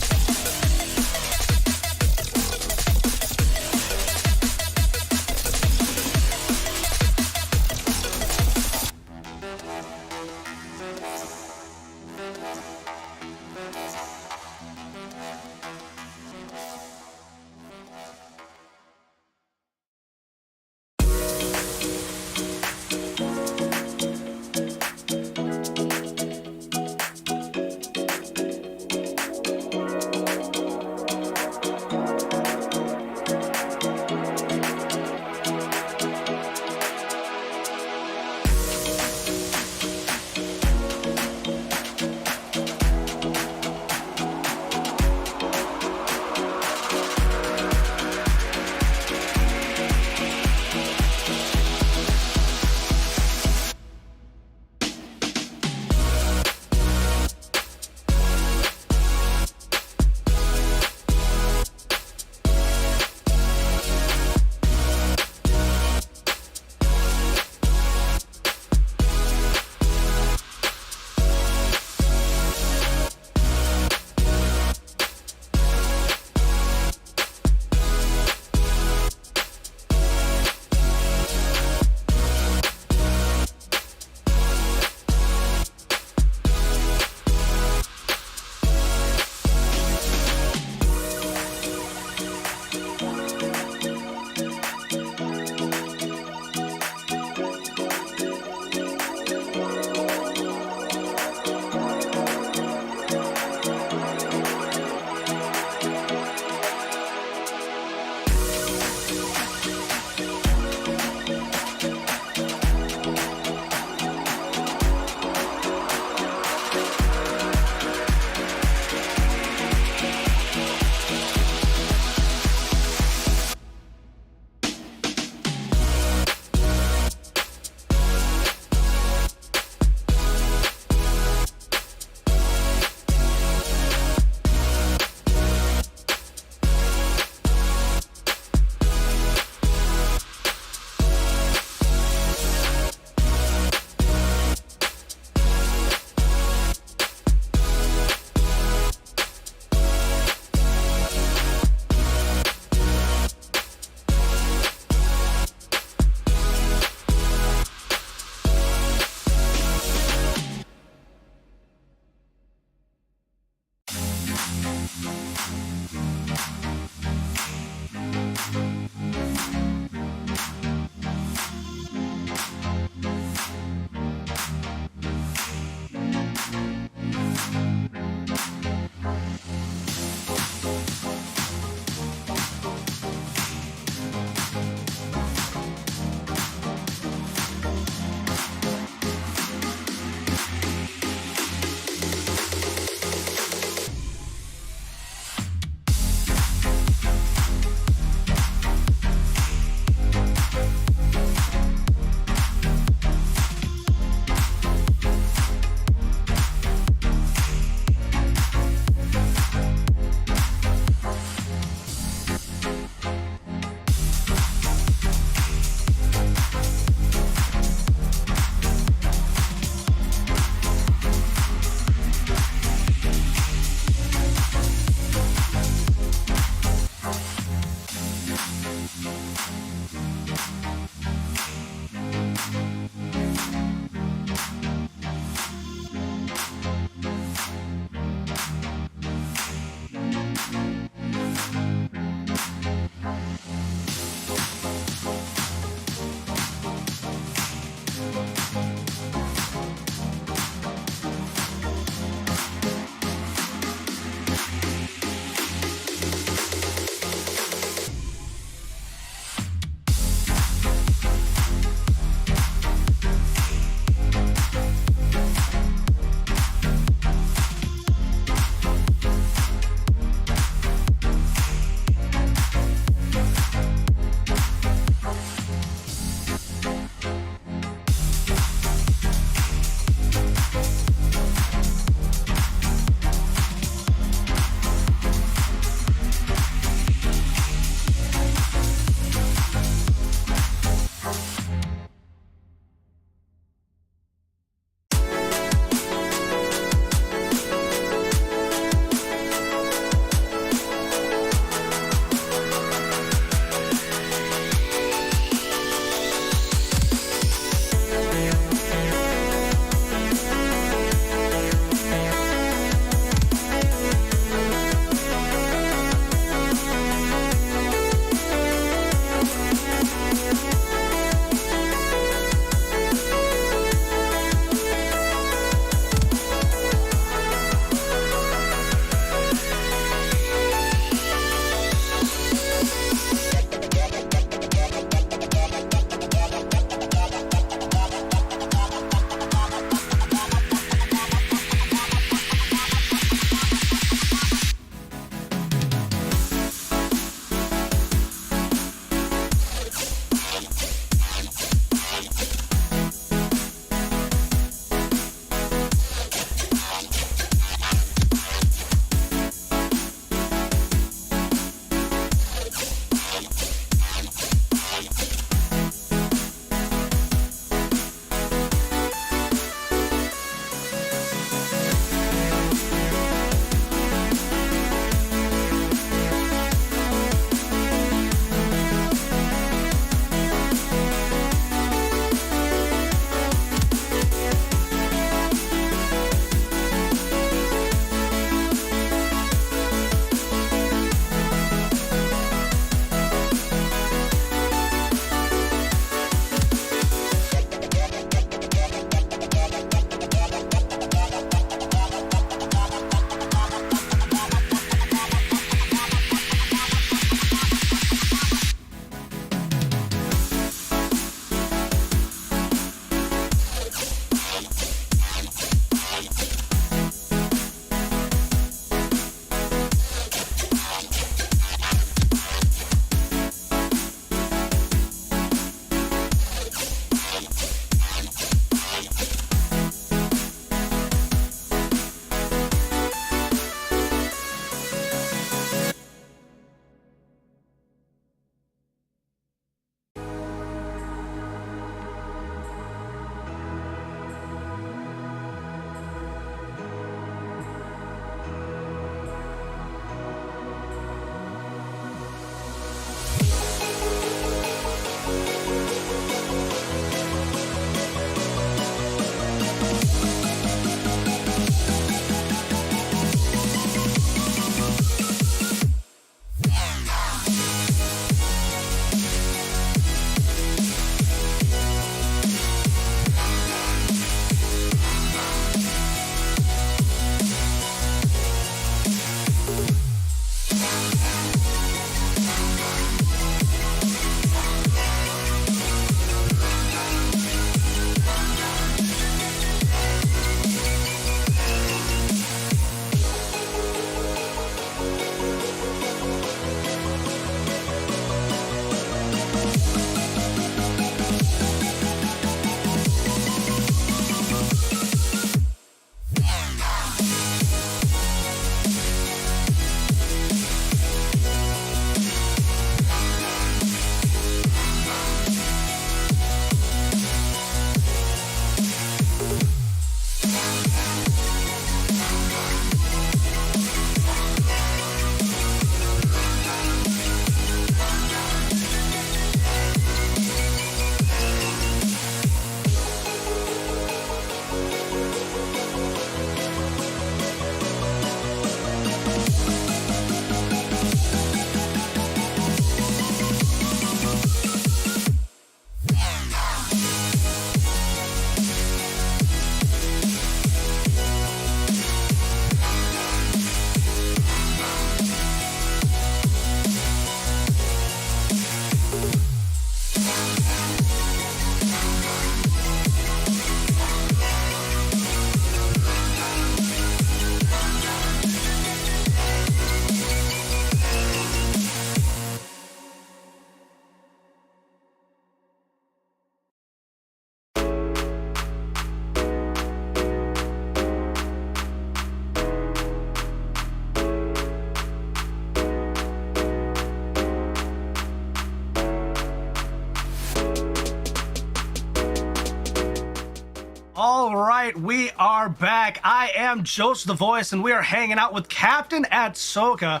Speaker 2: right, we are back. I am Joseph the Voice, and we are hanging out with Captain Atsoka.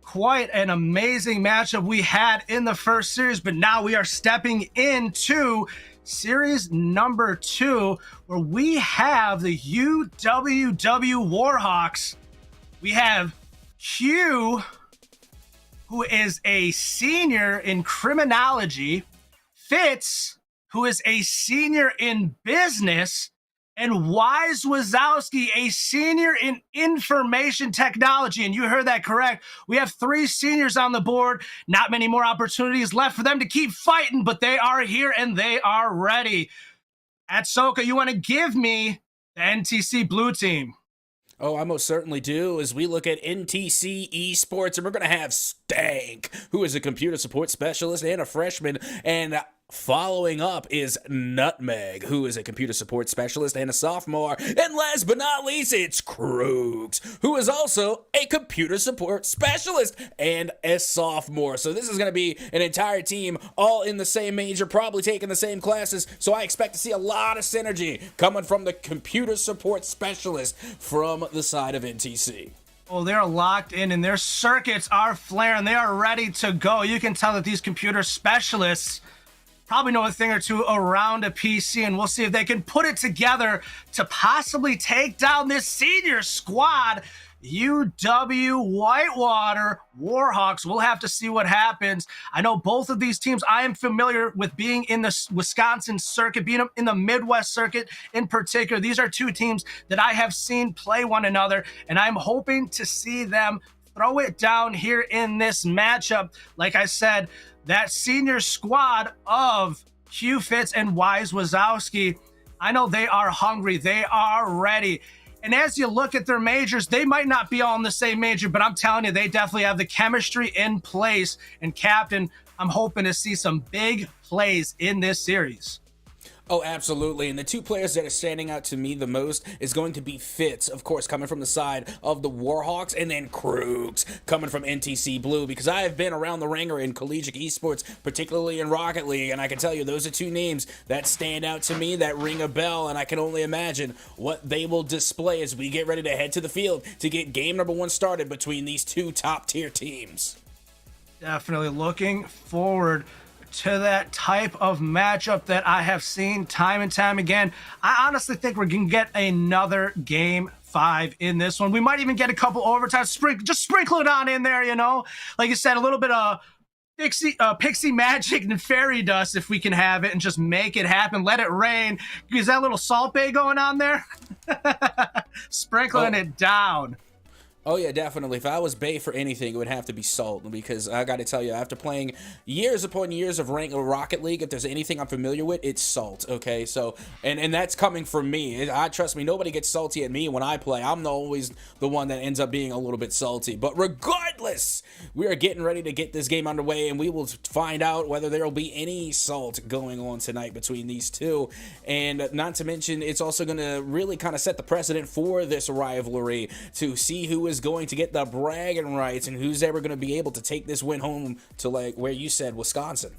Speaker 2: Quite an amazing matchup we had in the first series, but now we are stepping into series number 2, where we have the UWW Warhawks. We have Hugh, who is a senior in criminology, Fitz, who is a senior in business, and Wise Wazowski, a senior in information technology. And you heard that correct. We have 3 seniors on the board. Not many more opportunities left for them to keep fighting, but they are here and they are ready. Atsoka, you want to give me the NTC blue team?
Speaker 1: Oh, I most certainly do. As we look at NTC Esports, and we're going to have Stank, who is a computer support specialist and a freshman, and following up is Nutmeg, who is a computer support specialist and a sophomore. And last but not least, it's Krugs, who is also a computer support specialist and a sophomore. So this is going to be an entire team all in the same major, probably taking the same classes. So I expect to see a lot of synergy coming from the computer support specialist from the side of NTC.
Speaker 2: Oh, they're locked in and their circuits are flaring. They are ready to go. You can tell that these computer specialists probably know a thing or two around a PC, and we'll see if they can put it together to possibly take down this senior squad. UW Whitewater Warhawks. We'll have to see what happens. I know both of these teams. I am familiar with being in the Wisconsin circuit, being in the Midwest circuit in particular. These are 2 teams that I have seen play one another, and I'm hoping to see them throw it down here in this matchup. Like I said, that senior squad of Hugh Fitz and Wise Wazowski, I know they are hungry. They are ready. And as you look at their majors, they might not be all in the same major, but I'm telling you, they definitely have the chemistry in place. And Captain, I'm hoping to see some big plays in this series.
Speaker 1: Oh, absolutely. And the 2 players that are standing out to me the most is going to be Fitz, of course, coming from the side of the Warhawks, and then Krugs coming from NTC Blue, because I have been around the ringer in collegiate esports, particularly in Rocket League, and I can tell you those are 2 names that stand out to me, that ring a bell, and I can only imagine what they will display as we get ready to head to the field to get game number 1 started between these 2 top-tier teams.
Speaker 2: Definitely looking forward to that type of matchup that I have seen time and time again. I honestly think we're going to get another game 5 in this one. We might even get a couple overtimes. Just sprinkle it on in there, you know? Like you said, a little bit of pixie magic and fairy dust if we can have it, and just make it happen. Let it rain. Is that a little Salt Bay going on there? Sprinkling it down.
Speaker 1: Oh, yeah, definitely. If I was Bay for anything, it would have to be Salt, because I got to tell you, after playing years upon years of Rocket League, if there's anything I'm familiar with, it's Salt, okay? So, and that's coming from me. Trust me, nobody gets salty at me when I play. I'm always the one that ends up being a little bit salty. But regardless, we are getting ready to get this game underway, and we will find out whether there will be any salt going on tonight between these 2. And not to mention, it's also going to really kind of set the precedent for this rivalry to see who is going to get the bragging rights and who's ever going to be able to take this win home to, like where you said, Wisconsin.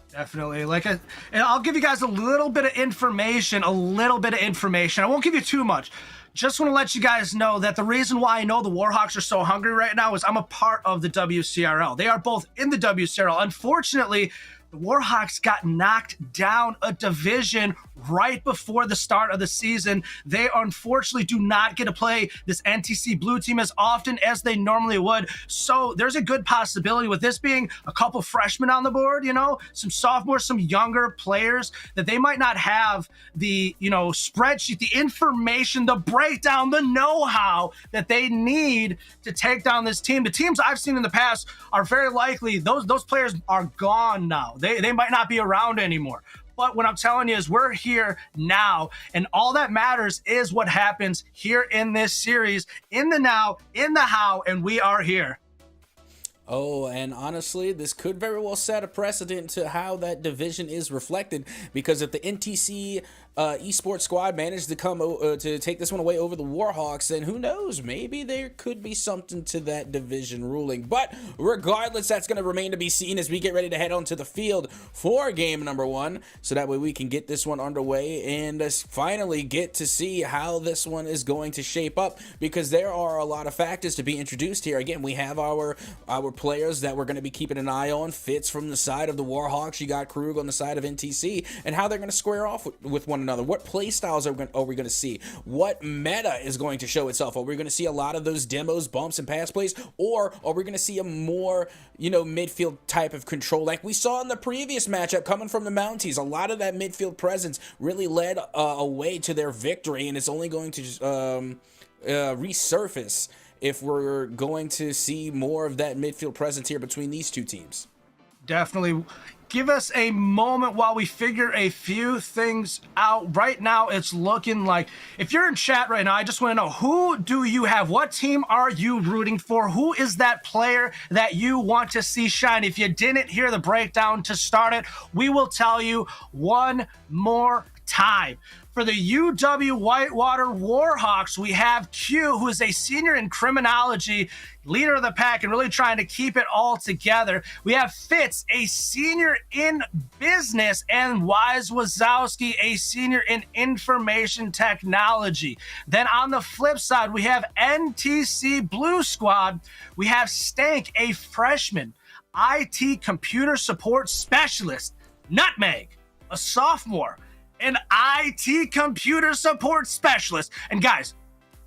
Speaker 2: Definitely. And I'll give you guys a little bit of information. I won't give you too much. Just want to let you guys know that the reason why I know the Warhawks are so hungry right now is I'm a part of the WCRL. They are both in the WCRL. Unfortunately, the Warhawks got knocked down a division right before the start of the season. They unfortunately do not get to play this NTC Blue team as often as they normally would. So there's a good possibility with this being a couple freshmen on the board, you know, some sophomores, some younger players, that they might not have the, spreadsheet, the information, the breakdown, the know-how that they need to take down this team. The teams I've seen in the past are very likely, those players are gone now. They might not be around anymore. But what I'm telling you is we're here now, and all that matters is what happens here in this series, in the now, in the how, and we are here.
Speaker 1: Oh, and honestly, this could very well set a precedent to how that division is reflected, because if the NTC esports squad managed to come to take this one away over the Warhawks, and who knows, maybe there could be something to that division ruling. But regardless, that's going to remain to be seen as we get ready to head onto the field for game number 1, so that way we can get this one underway and finally get to see how this one is going to shape up, because there are a lot of factors to be introduced here. Again, we have our players that we're going to be keeping an eye on. Fitz from the side of the Warhawks, you got Krug on the side of NTC, and how they're going to square off with one another. What play styles are we going to see? What meta is going to show itself? Are we going to see a lot of those demos, bumps, and pass plays, or are we going to see a more, midfield type of control like we saw in the previous matchup coming from the Mounties? A lot of that midfield presence really led away to their victory, and it's only going to resurface if we're going to see more of that midfield presence here between these two teams.
Speaker 2: Definitely. Give us a moment while we figure a few things out. Right now, it's looking like, if you're in chat right now, I just want to know, who do you have? What team are you rooting for? Who is that player that you want to see shine? If you didn't hear the breakdown to start it, we will tell you one more time. For the UW Whitewater Warhawks, we have Q, who is a senior in criminology, leader of the pack, and really trying to keep it all together. We have Fitz, a senior in business, and Wise Wazowski, a senior in information technology. Then on the flip side, we have NTC Blue Squad. We have Stank, a freshman, IT computer support specialist. Nutmeg, a sophomore, an IT computer support specialist. And guys,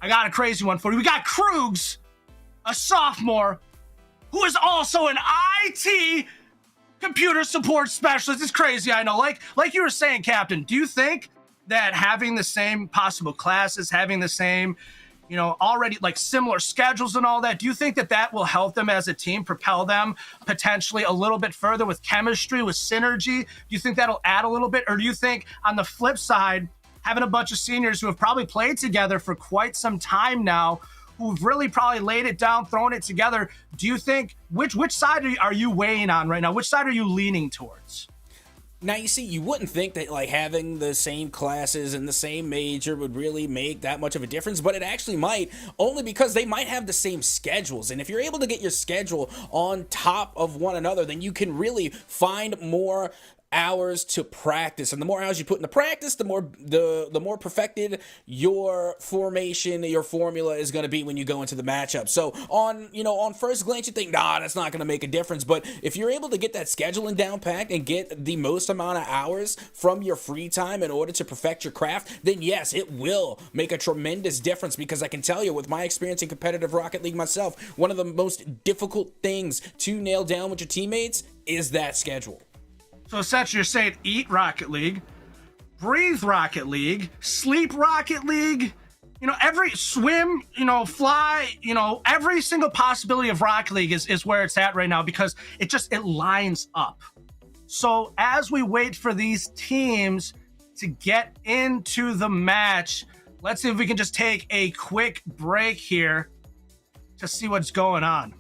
Speaker 2: I got a crazy one for you. We got Krugs, a sophomore, who is also an IT computer support specialist. It's crazy, I know. Like you were saying, Captain, do you think that having the same possible classes, having the same, already like similar schedules and all that, do you think that will help them as a team, propel them potentially a little bit further with chemistry, with synergy? Do you think that'll add a little bit? Or do you think on the flip side, having a bunch of seniors who have probably played together for quite some time now, who've really probably laid it down, thrown it together, do you think, which side are you weighing on right now? Which side are you leaning towards?
Speaker 1: Now, you see, you wouldn't think that having the same classes and the same major would really make that much of a difference, but it actually might, only because they might have the same schedules. And if you're able to get your schedule on top of one another, then you can really find more hours to practice, and the more hours you put into practice, the more perfected your formation, your formula is going to be when you go into the matchup. So on first glance you think, that's not going to make a difference, but if you're able to get that scheduling down packed and get the most amount of hours from your free time in order to perfect your craft, then yes, it will make a tremendous difference. Because I can tell you, with my experience in competitive Rocket League myself, one of the most difficult things to nail down with your teammates is that schedule.
Speaker 2: So essentially you're saying eat Rocket League, breathe Rocket League, sleep Rocket League, every swim, fly, every single possibility of Rocket League is where it's at right now, because it lines up. So as we wait for these teams to get into the match, let's see if we can just take a quick break here to see what's going on.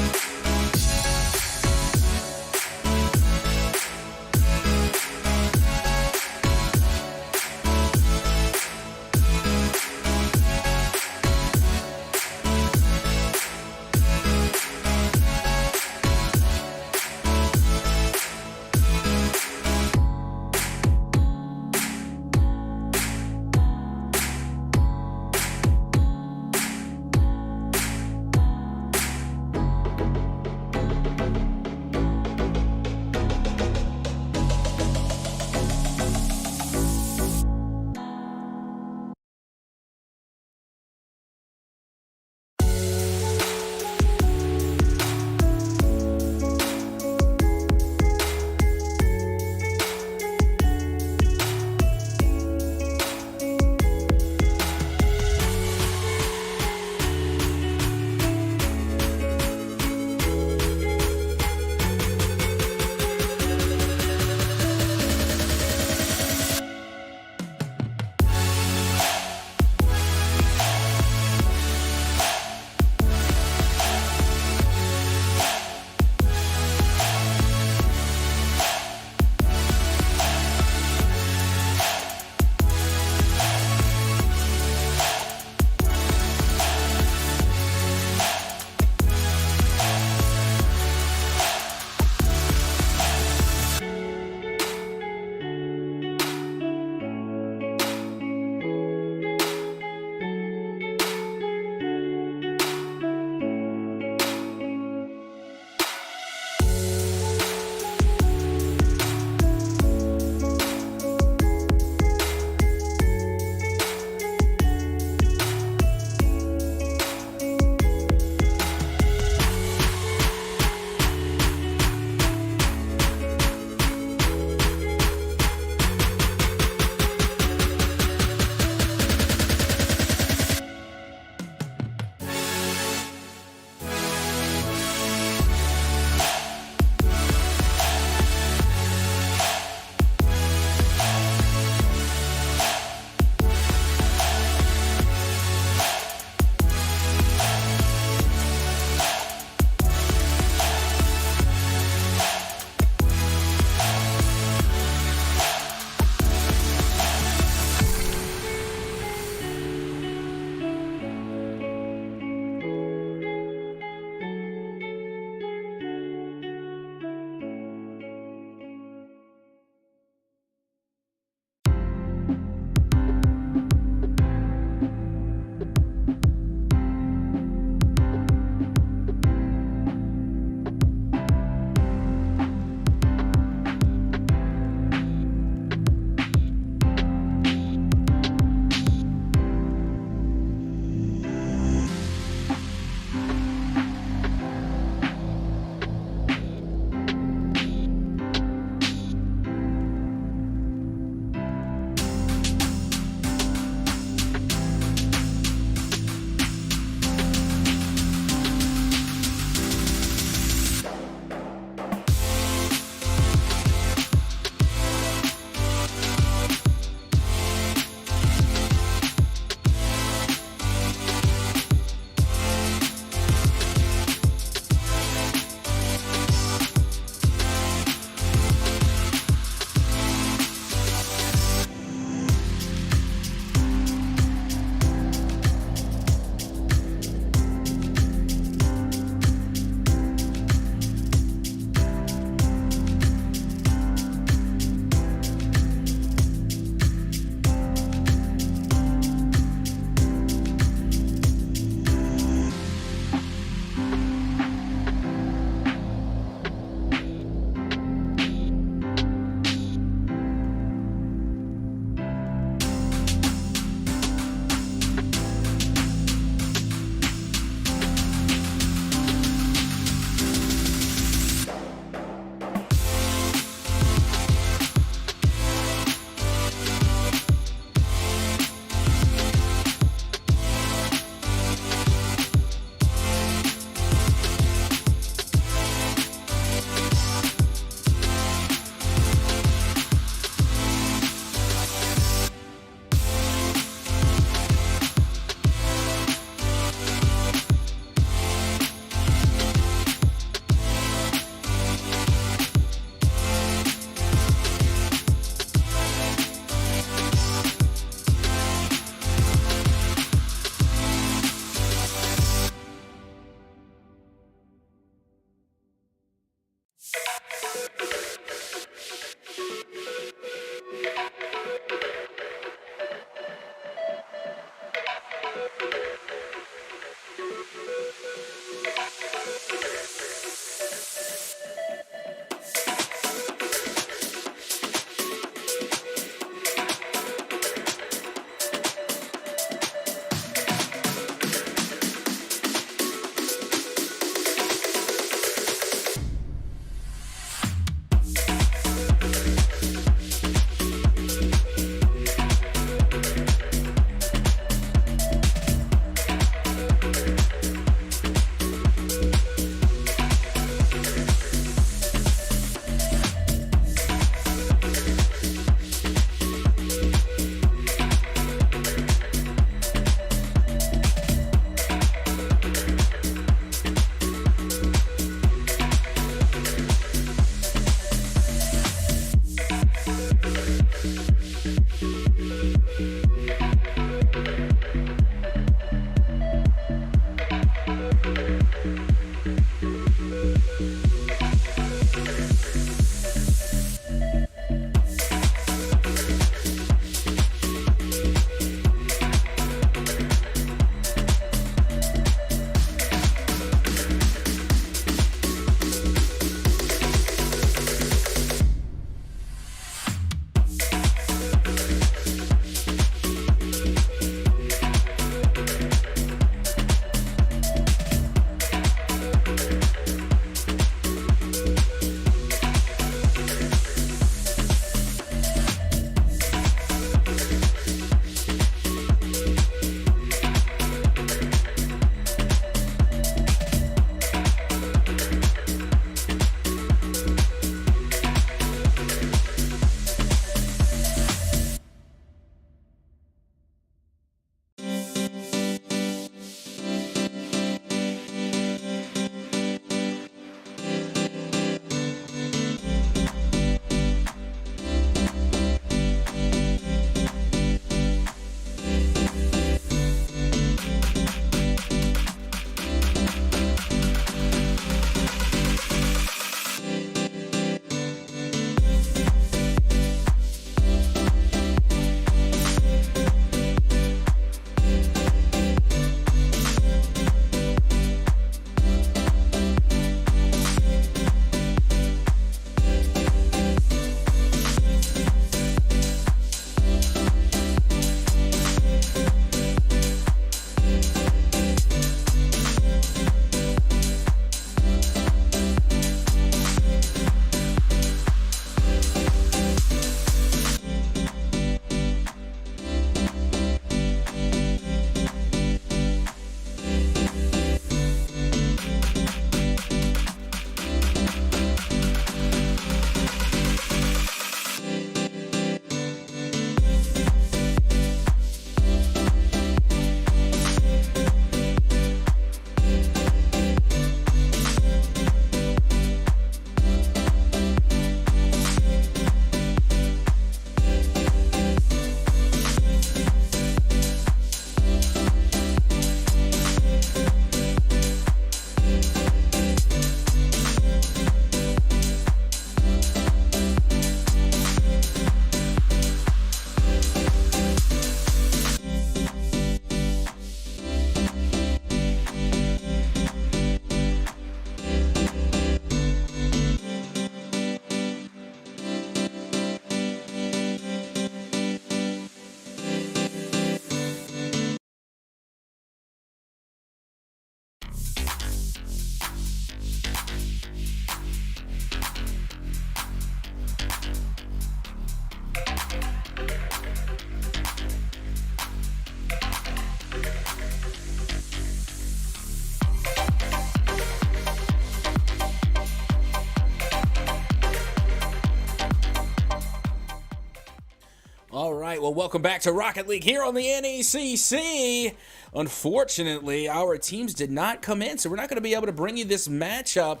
Speaker 1: All right, well, welcome back to Rocket League here on the NECC. Unfortunately, our teams did not come in, so we're not going to be able to bring you this matchup.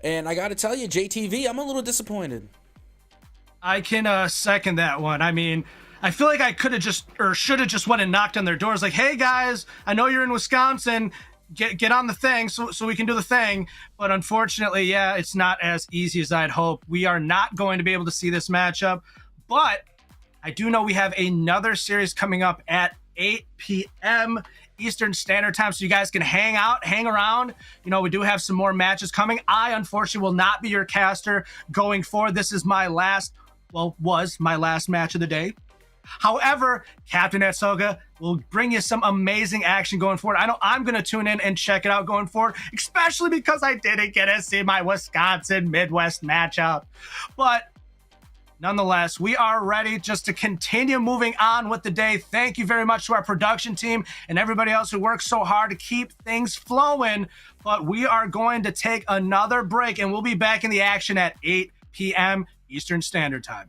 Speaker 1: And I got to tell you, JTV, I'm a little disappointed.
Speaker 2: I can second that one. I mean, I feel like I could have just, or should have just went and knocked on their doors like, hey guys, I know you're in Wisconsin, get on the thing so we can do the thing. But unfortunately, yeah, it's not as easy as I'd hoped. We are not going to be able to see this matchup, but I do know we have another series coming up at 8 p.m. Eastern Standard Time, so you guys can hang around. You know, we do have some more matches coming. I, unfortunately, will not be your caster going forward. This is my was my last match of the day. However, Captain Atsoga will bring you some amazing action going forward. I know I'm going to tune in and check it out going forward, especially because I didn't get to see my Wisconsin Midwest matchup. But nonetheless, we are ready just to continue moving on with the day. Thank you very much to our production team and everybody else who works so hard to keep things flowing. But we are going to take another break, and we'll be back in the action at 8 p.m. Eastern Standard Time.